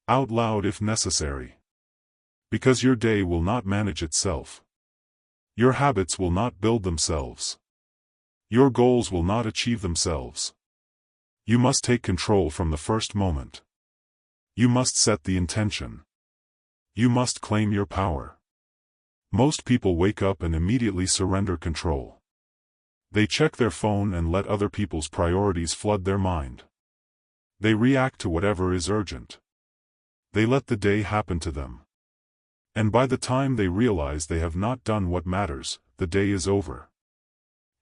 Out loud if necessary. Because your day will not manage itself. Your habits will not build themselves. Your goals will not achieve themselves. You must take control from the first moment. You must set the intention. You must claim your power. Most people wake up and immediately surrender control. They check their phone and let other people's priorities flood their mind. They react to whatever is urgent. They let the day happen to them. And by the time they realize they have not done what matters, the day is over.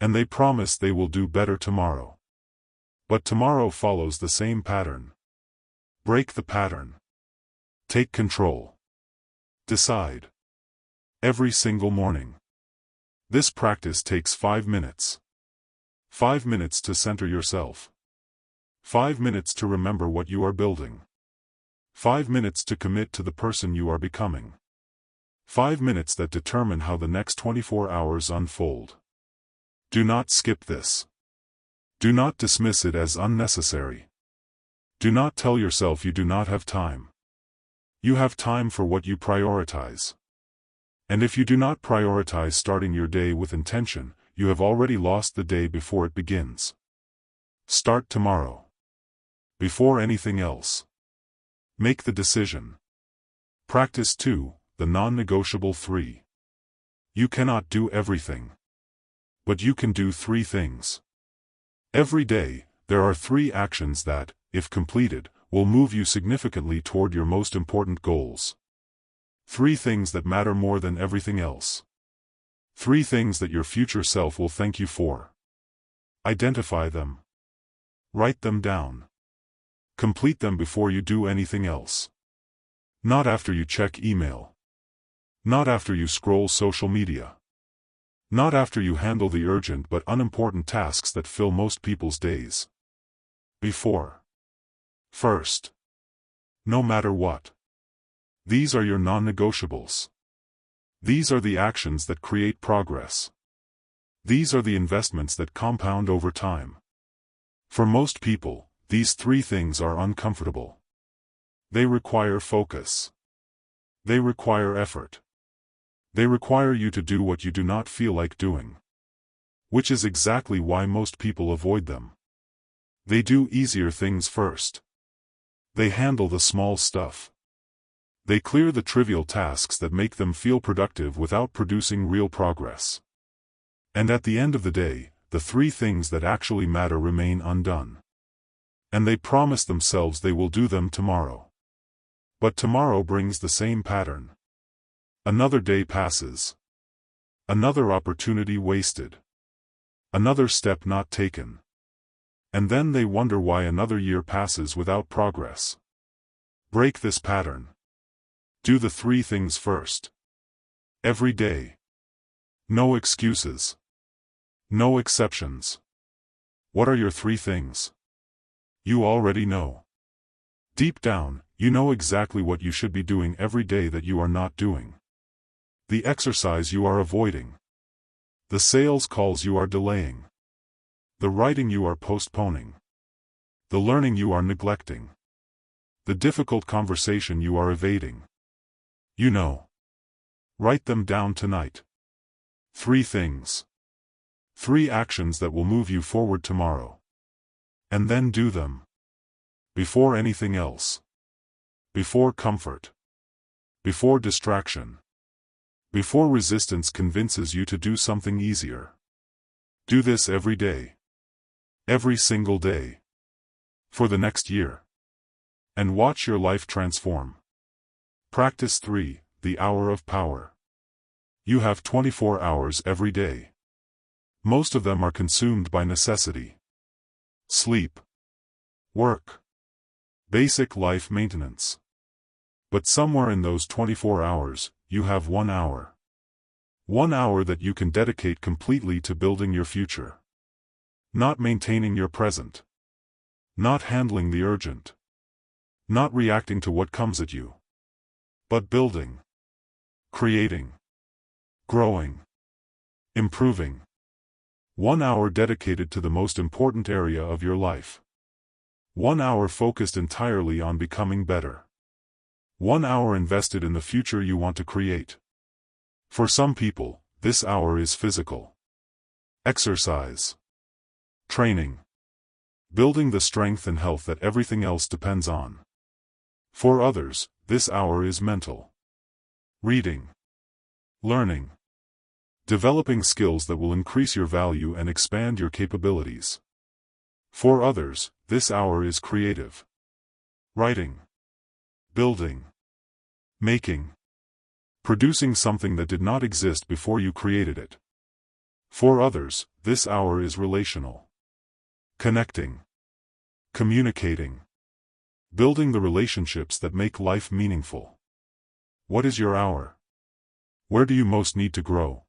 And they promise they will do better tomorrow. But tomorrow follows the same pattern. Break the pattern. Take control. Decide. Every single morning. This practice takes 5 minutes. 5 minutes to center yourself. 5 minutes to remember what you are building. 5 minutes to commit to the person you are becoming. 5 minutes that determine how the next 24 hours unfold. Do not skip this. Do not dismiss it as unnecessary. Do not tell yourself you do not have time. You have time for what you prioritize. And if you do not prioritize starting your day with intention, you have already lost the day before it begins. Start tomorrow. Before anything else. Make the decision. Practice 2, the non-negotiable 3. You cannot do everything. But you can do 3 things. Every day, there are 3 actions that, if completed, will move you significantly toward your most important goals. 3 things that matter more than everything else. 3 things that your future self will thank you for. Identify them. Write them down. Complete them before you do anything else. Not after you check email. Not after you scroll social media. Not after you handle the urgent but unimportant tasks that fill most people's days. Before. First. No matter what. These are your non-negotiables. These are the actions that create progress. These are the investments that compound over time. For most people, these 3 things are uncomfortable. They require focus. They require effort. They require you to do what you do not feel like doing. Which is exactly why most people avoid them. They do easier things first. They handle the small stuff. They clear the trivial tasks that make them feel productive without producing real progress. And at the end of the day, the 3 things that actually matter remain undone. And they promise themselves they will do them tomorrow. But tomorrow brings the same pattern. Another day passes. Another opportunity wasted. Another step not taken. And then they wonder why another year passes without progress. Break this pattern. Do the 3 things first. Every day. No excuses. No exceptions. What are your 3 things? You already know. Deep down, you know exactly what you should be doing every day that you are not doing. The exercise you are avoiding. The sales calls you are delaying. The writing you are postponing. The learning you are neglecting. The difficult conversation you are evading. You know. Write them down tonight. 3 things. 3 actions that will move you forward tomorrow. And then do them. Before anything else. Before comfort. Before distraction. Before resistance convinces you to do something easier. Do this every day. Every single day. For the next year. And watch your life transform. Practice 3, the hour of power. You have 24 hours every day. Most of them are consumed by necessity. Sleep. Work. Basic life maintenance. But somewhere in those 24 hours, you have 1 hour. 1 hour that you can dedicate completely to building your future. Not maintaining your present. Not handling the urgent. Not reacting to what comes at you. But building. Creating. Growing. Improving. 1 hour dedicated to the most important area of your life. 1 hour focused entirely on becoming better. 1 hour invested in the future you want to create. For some people, this hour is physical. Exercise. Training. Building the strength and health that everything else depends on. For others, this hour is mental. Reading. Learning. Developing skills that will increase your value and expand your capabilities. For others, this hour is creative. Writing. Building. Making. Producing something that did not exist before you created it. For others, this hour is relational. Connecting. Communicating. Building the relationships that make life meaningful. What is your hour? Where do you most need to grow?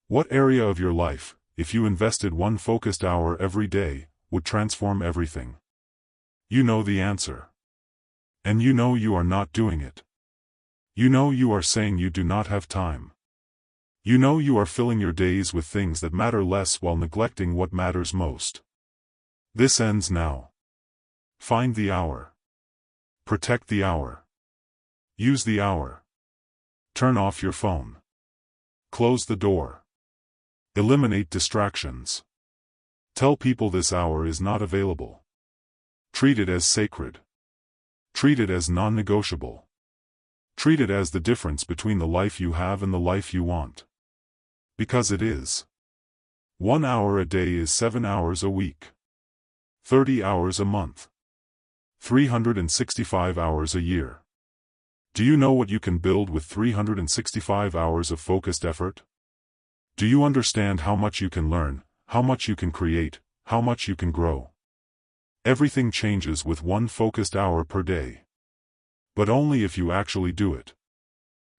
What area of your life, if you invested 1 focused hour every day, would transform everything? You know the answer. And you know you are not doing it. You know you are saying you do not have time. You know you are filling your days with things that matter less while neglecting what matters most. This ends now. Find the hour. Protect the hour. Use the hour. Turn off your phone. Close the door. Eliminate distractions. Tell people this hour is not available. Treat it as sacred. Treat it as non-negotiable. Treat it as the difference between the life you have and the life you want. Because it is. 1 hour a day is 7 hours a week. 30 hours a month. 365 hours a year. Do you know what you can build with 365 hours of focused effort? Do you understand how much you can learn, how much you can create, how much you can grow? Everything changes with 1 focused hour per day. But only if you actually do it.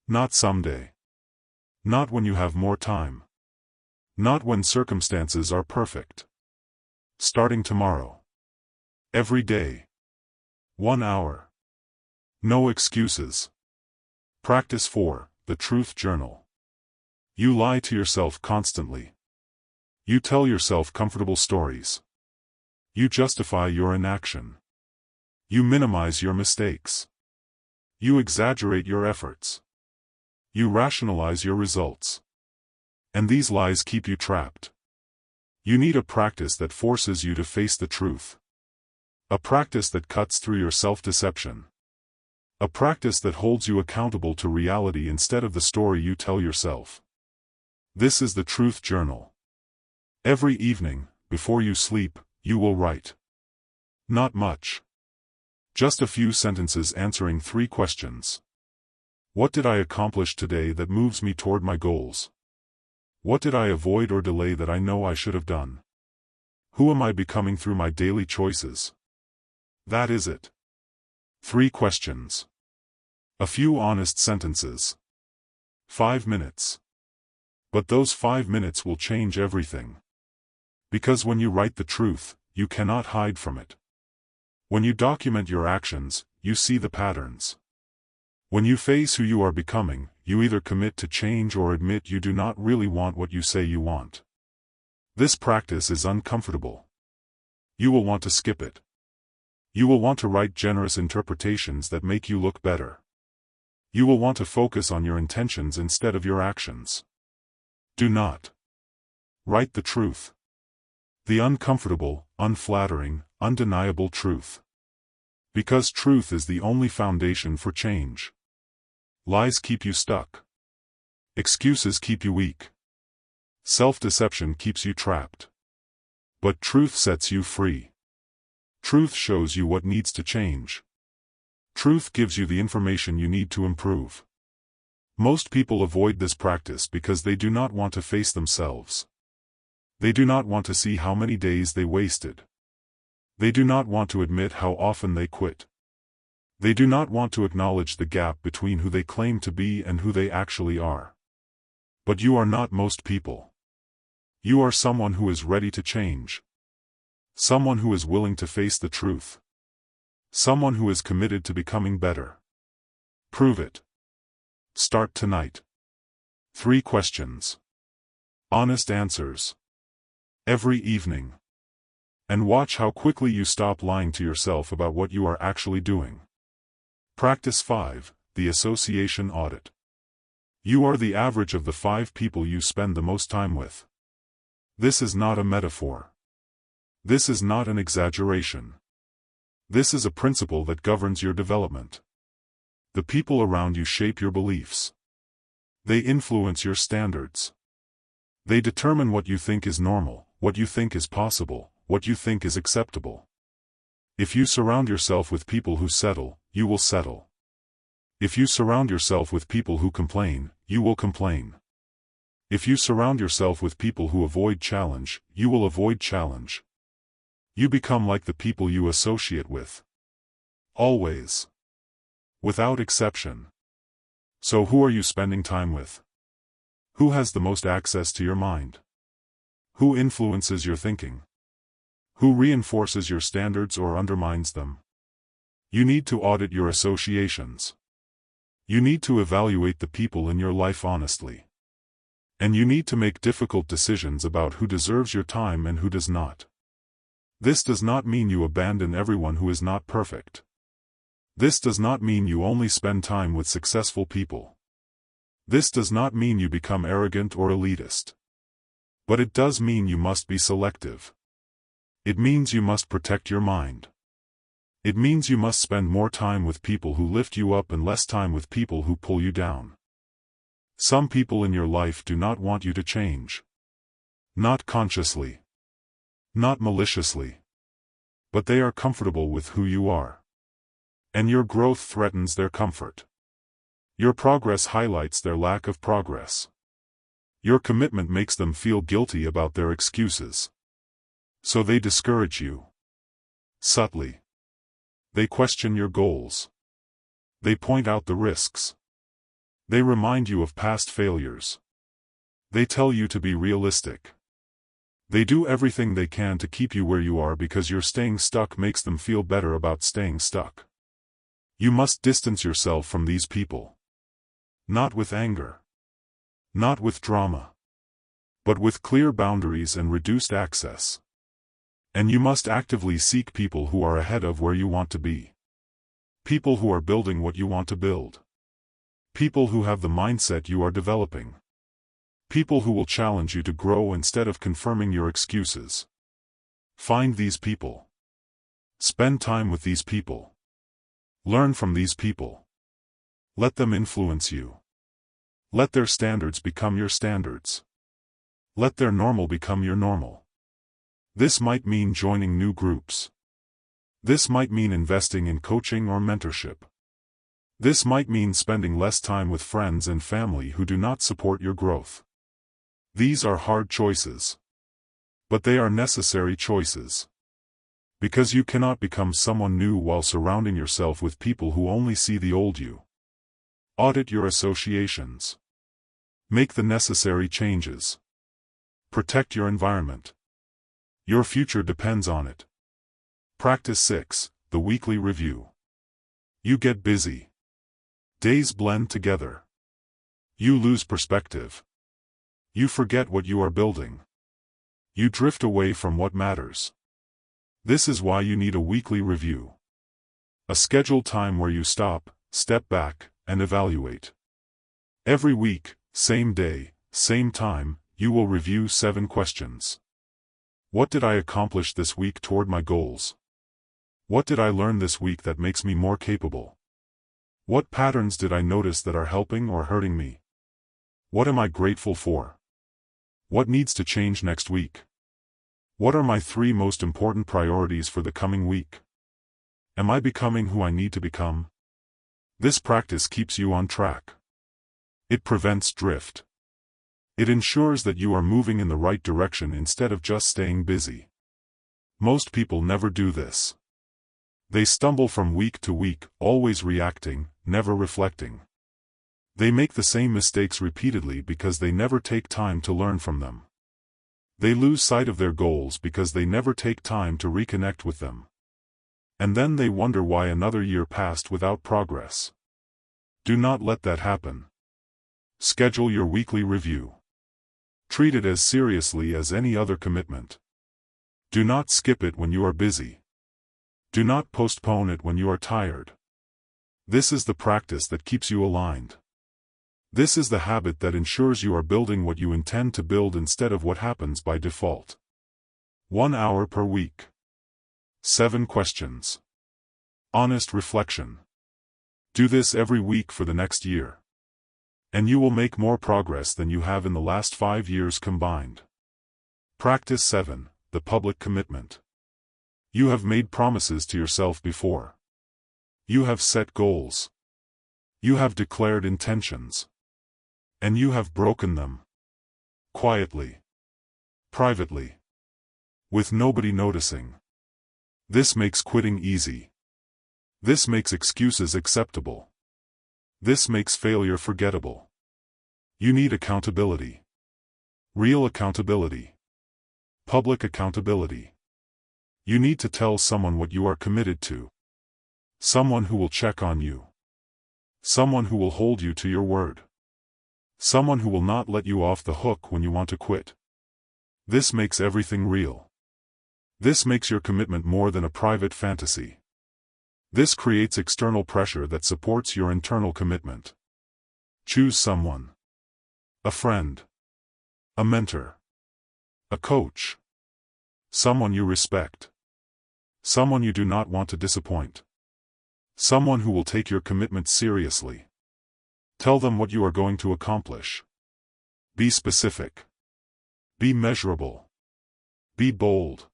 Not someday. Not when you have more time. Not when circumstances are perfect. Starting tomorrow. Every day. 1 hour. No excuses. Practice 4, the Truth Journal. You lie to yourself constantly. You tell yourself comfortable stories. You justify your inaction. You minimize your mistakes. You exaggerate your efforts. You rationalize your results. And these lies keep you trapped. You need a practice that forces you to face the truth. A practice that cuts through your self-deception. A practice that holds you accountable to reality instead of the story you tell yourself. This is the Truth Journal. Every evening, before you sleep, you will write. Not much. Just a few sentences answering 3 questions. What did I accomplish today that moves me toward my goals? What did I avoid or delay that I know I should have done? Who am I becoming through my daily choices? That is it. 3 questions. A few honest sentences. 5 minutes. But those 5 minutes will change everything. Because when you write the truth, you cannot hide from it. When you document your actions, you see the patterns. When you face who you are becoming, you either commit to change or admit you do not really want what you say you want. This practice is uncomfortable. You will want to skip it. You will want to write generous interpretations that make you look better. You will want to focus on your intentions instead of your actions. Do not. Write the truth. The uncomfortable, unflattering, undeniable truth. Because truth is the only foundation for change. Lies keep you stuck. Excuses keep you weak. Self-deception keeps you trapped. But truth sets you free. Truth shows you what needs to change. Truth gives you the information you need to improve. Most people avoid this practice because they do not want to face themselves. They do not want to see how many days they wasted. They do not want to admit how often they quit. They do not want to acknowledge the gap between who they claim to be and who they actually are. But you are not most people. You are someone who is ready to change. Someone who is willing to face the truth. Someone who is committed to becoming better. Prove it. Start tonight. 3 questions. Honest answers. Every evening. And watch how quickly you stop lying to yourself about what you are actually doing. Practice 5, the association audit. You are the average of the 5 people you spend the most time with. This is not a metaphor. This is not an exaggeration. This is a principle that governs your development. The people around you shape your beliefs. They influence your standards. They determine what you think is normal, what you think is possible, what you think is acceptable. If you surround yourself with people who settle, you will settle. If you surround yourself with people who complain, you will complain. If you surround yourself with people who avoid challenge, you will avoid challenge. You become like the people you associate with. Always. Without exception. So who are you spending time with? Who has the most access to your mind? Who influences your thinking? Who reinforces your standards or undermines them? You need to audit your associations. You need to evaluate the people in your life honestly. And you need to make difficult decisions about who deserves your time and who does not. This does not mean you abandon everyone who is not perfect. This does not mean you only spend time with successful people. This does not mean you become arrogant or elitist. But it does mean you must be selective. It means you must protect your mind. It means you must spend more time with people who lift you up and less time with people who pull you down. Some people in your life do not want you to change. Not consciously. Not maliciously. But they are comfortable with who you are. And your growth threatens their comfort. Your progress highlights their lack of progress. Your commitment makes them feel guilty about their excuses. So they discourage you. Subtly. They question your goals. They point out the risks. They remind you of past failures. They tell you to be realistic. They do everything they can to keep you where you are because your staying stuck makes them feel better about staying stuck. You must distance yourself from these people. Not with anger. Not with drama. But with clear boundaries and reduced access. And you must actively seek people who are ahead of where you want to be. People who are building what you want to build. People who have the mindset you are developing. People who will challenge you to grow instead of confirming your excuses. Find these people. Spend time with these people. Learn from these people. Let them influence you. Let their standards become your standards. Let their normal become your normal. This might mean joining new groups. This might mean investing in coaching or mentorship. This might mean spending less time with friends and family who do not support your growth. These are hard choices. But they are necessary choices. Because you cannot become someone new while surrounding yourself with people who only see the old you. Audit your associations. Make the necessary changes. Protect your environment. Your future depends on it. Practice 6, the weekly review. You get busy. Days blend together. You lose perspective. You forget what you are building. You drift away from what matters. This is why you need a weekly review. A scheduled time where you stop, step back, and evaluate. Every week, same day, same time, you will review 7 questions. What did I accomplish this week toward my goals? What did I learn this week that makes me more capable? What patterns did I notice that are helping or hurting me? What am I grateful for? What needs to change next week? What are my 3 most important priorities for the coming week? Am I becoming who I need to become? This practice keeps you on track. It prevents drift. It ensures that you are moving in the right direction instead of just staying busy. Most people never do this. They stumble from week to week, always reacting, never reflecting. They make the same mistakes repeatedly because they never take time to learn from them. They lose sight of their goals because they never take time to reconnect with them. And then they wonder why another year passed without progress. Do not let that happen. Schedule your weekly review. Treat it as seriously as any other commitment. Do not skip it when you are busy. Do not postpone it when you are tired. This is the practice that keeps you aligned. This is the habit that ensures you are building what you intend to build instead of what happens by default. 1 hour per week. 7 questions. Honest reflection. Do this every week for the next year. And you will make more progress than you have in the last 5 years combined. Practice 7, the public commitment. You have made promises to yourself before. You have set goals. You have declared intentions. And you have broken them. Quietly. Privately. With nobody noticing. This makes quitting easy. This makes excuses acceptable. This makes failure forgettable. You need accountability. Real accountability. Public accountability. You need to tell someone what you are committed to. Someone who will check on you. Someone who will hold you to your word. Someone who will not let you off the hook when you want to quit. This makes everything real. This makes your commitment more than a private fantasy. This creates external pressure that supports your internal commitment. Choose someone. A friend. A mentor. A coach. Someone you respect. Someone you do not want to disappoint. Someone who will take your commitment seriously. Tell them what you are going to accomplish. Be specific. Be measurable. Be bold.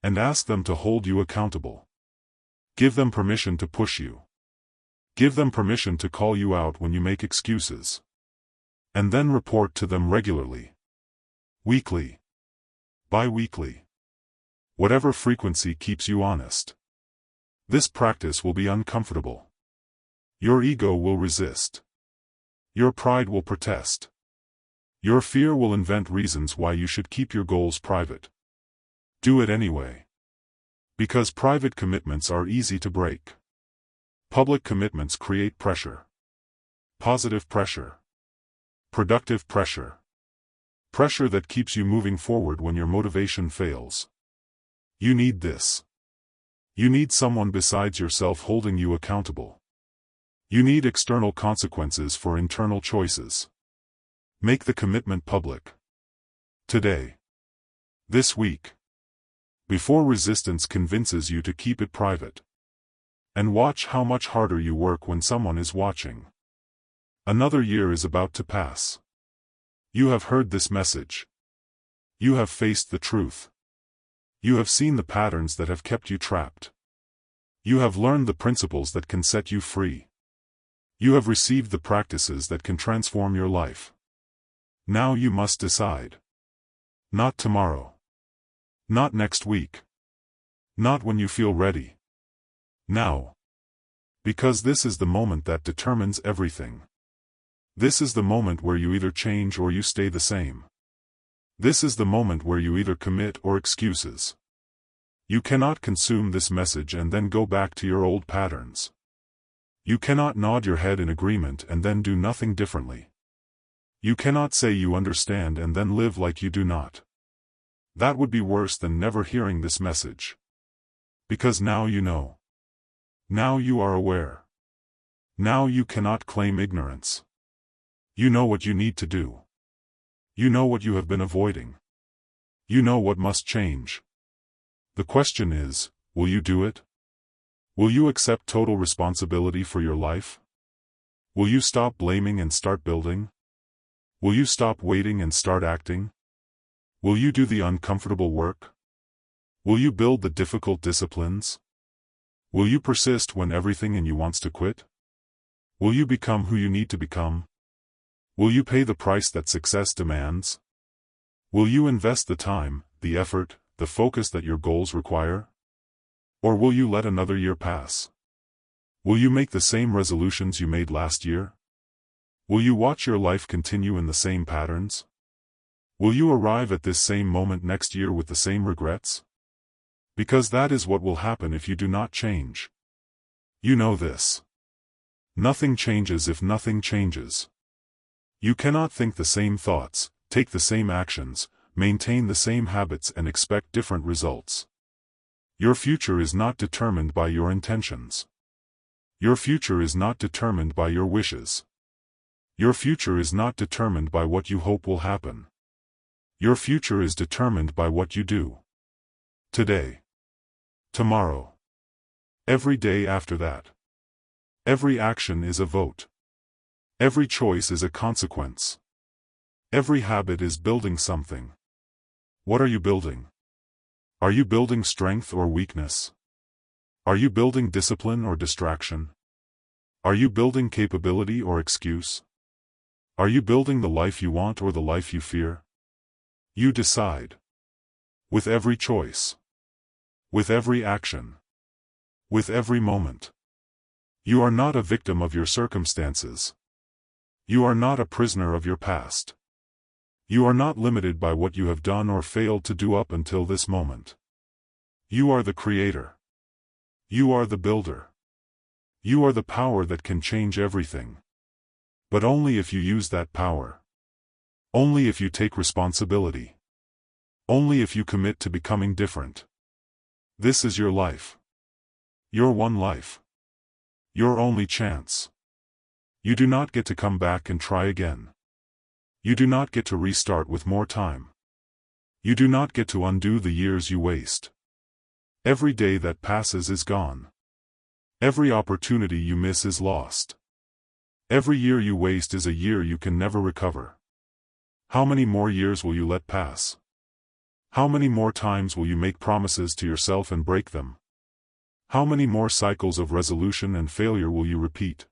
And ask them to hold you accountable. Give them permission to push you. Give them permission to call you out when you make excuses. And then report to them regularly. Weekly. Bi-weekly. Whatever frequency keeps you honest. This practice will be uncomfortable. Your ego will resist. Your pride will protest. Your fear will invent reasons why you should keep your goals private. Do it anyway. Because private commitments are easy to break. Public commitments create pressure. Positive pressure. Productive pressure. Pressure that keeps you moving forward when your motivation fails. You need this. You need someone besides yourself holding you accountable. You need external consequences for internal choices. Make the commitment public. Today. This week. Before resistance convinces you to keep it private. And watch how much harder you work when someone is watching. Another year is about to pass. You have heard this message. You have faced the truth. You have seen the patterns that have kept you trapped. You have learned the principles that can set you free. You have received the practices that can transform your life. Now you must decide. Not tomorrow. Not next week. Not when you feel ready. Now. Because this is the moment that determines everything. This is the moment where you either change or you stay the same. This is the moment where you either commit or excuses. You cannot consume this message and then go back to your old patterns. You cannot nod your head in agreement and then do nothing differently. You cannot say you understand and then live like you do not. That would be worse than never hearing this message. Because now you know. Now you are aware. Now you cannot claim ignorance. You know what you need to do. You know what you have been avoiding. You know what must change. The question is, will you do it? Will you accept total responsibility for your life? Will you stop blaming and start building? Will you stop waiting and start acting? Will you do the uncomfortable work? Will you build the difficult disciplines? Will you persist when everything in you wants to quit? Will you become who you need to become? Will you pay the price that success demands? Will you invest the time, the effort, the focus that your goals require? Or will you let another year pass? Will you make the same resolutions you made last year? Will you watch your life continue in the same patterns? Will you arrive at this same moment next year with the same regrets? Because that is what will happen if you do not change. You know this. Nothing changes if nothing changes. You cannot think the same thoughts, take the same actions, maintain the same habits and expect different results. Your future is not determined by your intentions. Your future is not determined by your wishes. Your future is not determined by what you hope will happen. Your future is determined by what you do. Today. Tomorrow. Every day after that. Every action is a vote. Every choice is a consequence. Every habit is building something. What are you building? Are you building strength or weakness? Are you building discipline or distraction? Are you building capability or excuse? Are you building the life you want or the life you fear? You decide. With every choice. With every action. With every moment. You are not a victim of your circumstances. You are not a prisoner of your past. You are not limited by what you have done or failed to do up until this moment. You are the creator. You are the builder. You are the power that can change everything. But only if you use that power. Only if you take responsibility. Only if you commit to becoming different. This is your life. Your one life. Your only chance. You do not get to come back and try again. You do not get to restart with more time. You do not get to undo the years you waste. Every day that passes is gone. Every opportunity you miss is lost. Every year you waste is a year you can never recover. How many more years will you let pass? How many more times will you make promises to yourself and break them? How many more cycles of resolution and failure will you repeat?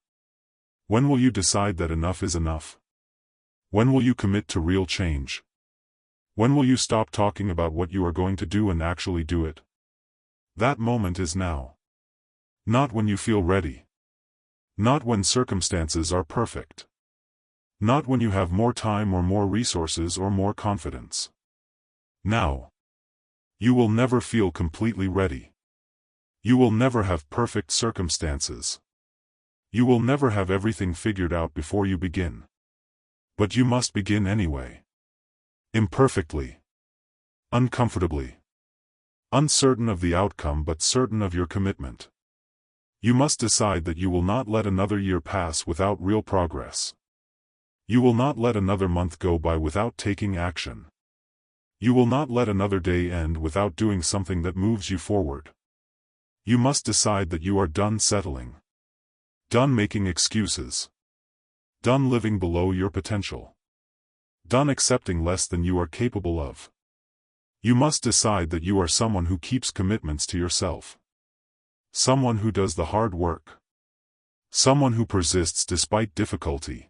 When will you decide that enough is enough? When will you commit to real change? When will you stop talking about what you are going to do and actually do it? That moment is now. Not when you feel ready. Not when circumstances are perfect. Not when you have more time or more resources or more confidence. Now. You will never feel completely ready. You will never have perfect circumstances. You will never have everything figured out before you begin. But you must begin anyway. Imperfectly. Uncomfortably. Uncertain of the outcome but certain of your commitment. You must decide that you will not let another year pass without real progress. You will not let another month go by without taking action. You will not let another day end without doing something that moves you forward. You must decide that you are done settling. Done making excuses. Done living below your potential. Done accepting less than you are capable of. You must decide that you are someone who keeps commitments to yourself. Someone who does the hard work. Someone who persists despite difficulty.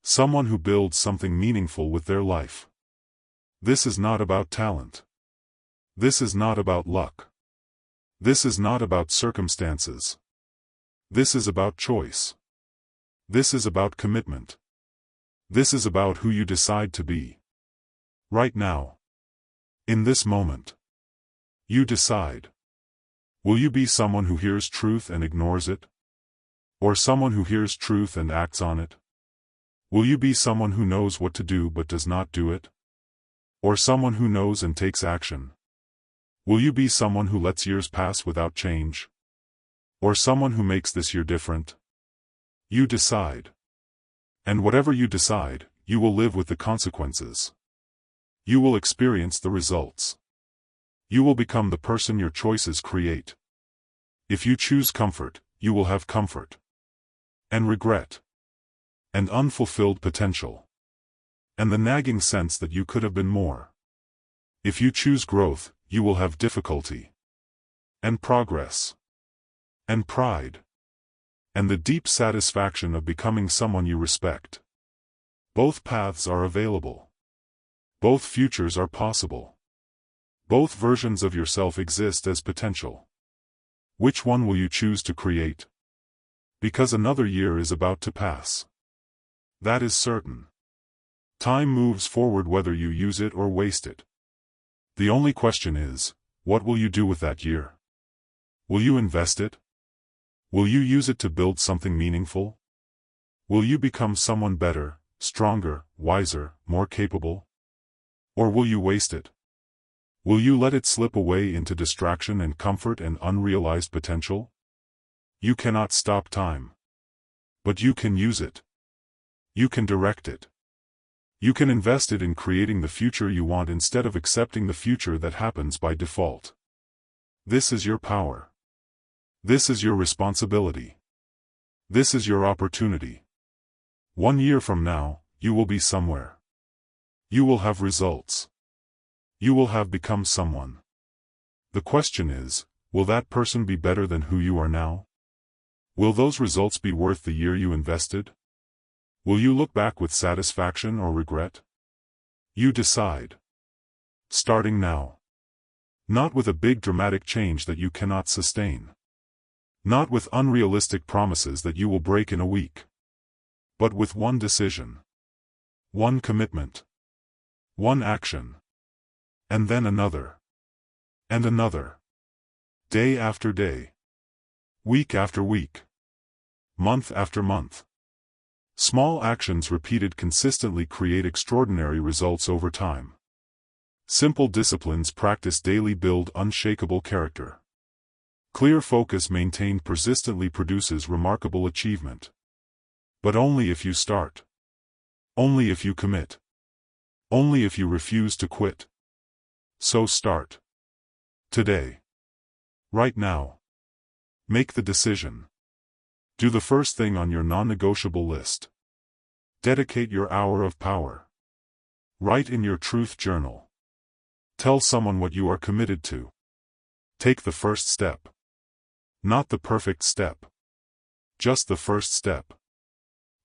Someone who builds something meaningful with their life. This is not about talent. This is not about luck. This is not about circumstances. This is about choice. This is about commitment. This is about who you decide to be. Right now. In this moment. You decide. Will you be someone who hears truth and ignores it? Or someone who hears truth and acts on it? Will you be someone who knows what to do but does not do it? Or someone who knows and takes action? Will you be someone who lets years pass without change? Or someone who makes this year different? You decide. And whatever you decide, you will live with the consequences. You will experience the results. You will become the person your choices create. If you choose comfort, you will have comfort. And regret. And unfulfilled potential. And the nagging sense that you could have been more. If you choose growth, you will have difficulty. And progress. And pride. And the deep satisfaction of becoming someone you respect. Both paths are available. Both futures are possible. Both versions of yourself exist as potential. Which one will you choose to create? Because another year is about to pass. That is certain. Time moves forward whether you use it or waste it. The only question is, what will you do with that year? Will you invest it? Will you use it to build something meaningful? Will you become someone better, stronger, wiser, more capable? Or will you waste it? Will you let it slip away into distraction and comfort and unrealized potential? You cannot stop time. But you can use it. You can direct it. You can invest it in creating the future you want instead of accepting the future that happens by default. This is your power. This is your responsibility. This is your opportunity. 1 year from now, you will be somewhere. You will have results. You will have become someone. The question is, will that person be better than who you are now? Will those results be worth the year you invested? Will you look back with satisfaction or regret? You decide. Starting now. Not with a big dramatic change that you cannot sustain. Not with unrealistic promises that you will break in a week. But with one decision. One commitment. One action. And then another. And another. Day after day. Week after week. Month after month. Small actions repeated consistently create extraordinary results over time. Simple disciplines practiced daily build unshakable character. Clear focus maintained persistently produces remarkable achievement. But only if you start. Only if you commit. Only if you refuse to quit. So start. Today. Right now. Make the decision. Do the first thing on your non-negotiable list. Dedicate your hour of power. Write in your truth journal. Tell someone what you are committed to. Take the first step. Not the perfect step. Just the first step.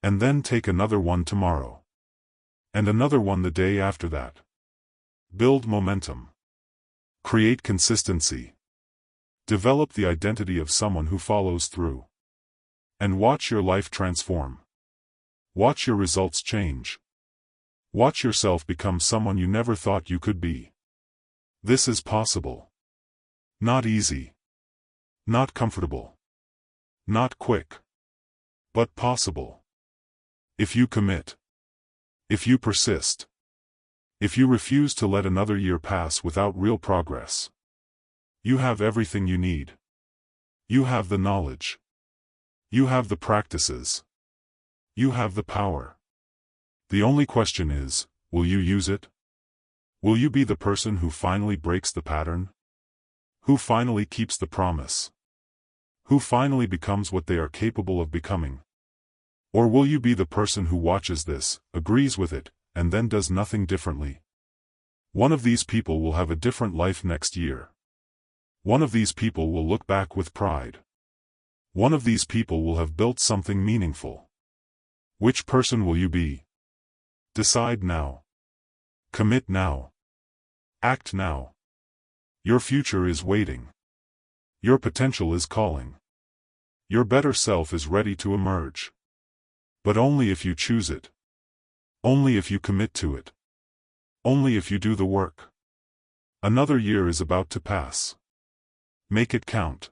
And then take another one tomorrow. And another one the day after that. Build momentum. Create consistency. Develop the identity of someone who follows through. And watch your life transform. Watch your results change. Watch yourself become someone you never thought you could be. This is possible. Not easy. Not comfortable. Not quick. But possible. If you commit. If you persist. If you refuse to let another year pass without real progress. You have everything you need. You have the knowledge. You have the practices. You have the power. The only question is, will you use it? Will you be the person who finally breaks the pattern? Who finally keeps the promise? Who finally becomes what they are capable of becoming? Or will you be the person who watches this, agrees with it, and then does nothing differently? One of these people will have a different life next year. One of these people will look back with pride. One of these people will have built something meaningful. Which person will you be? Decide now. Commit now. Act now. Your future is waiting. Your potential is calling. Your better self is ready to emerge. But only if you choose it. Only if you commit to it. Only if you do the work. Another year is about to pass. Make it count.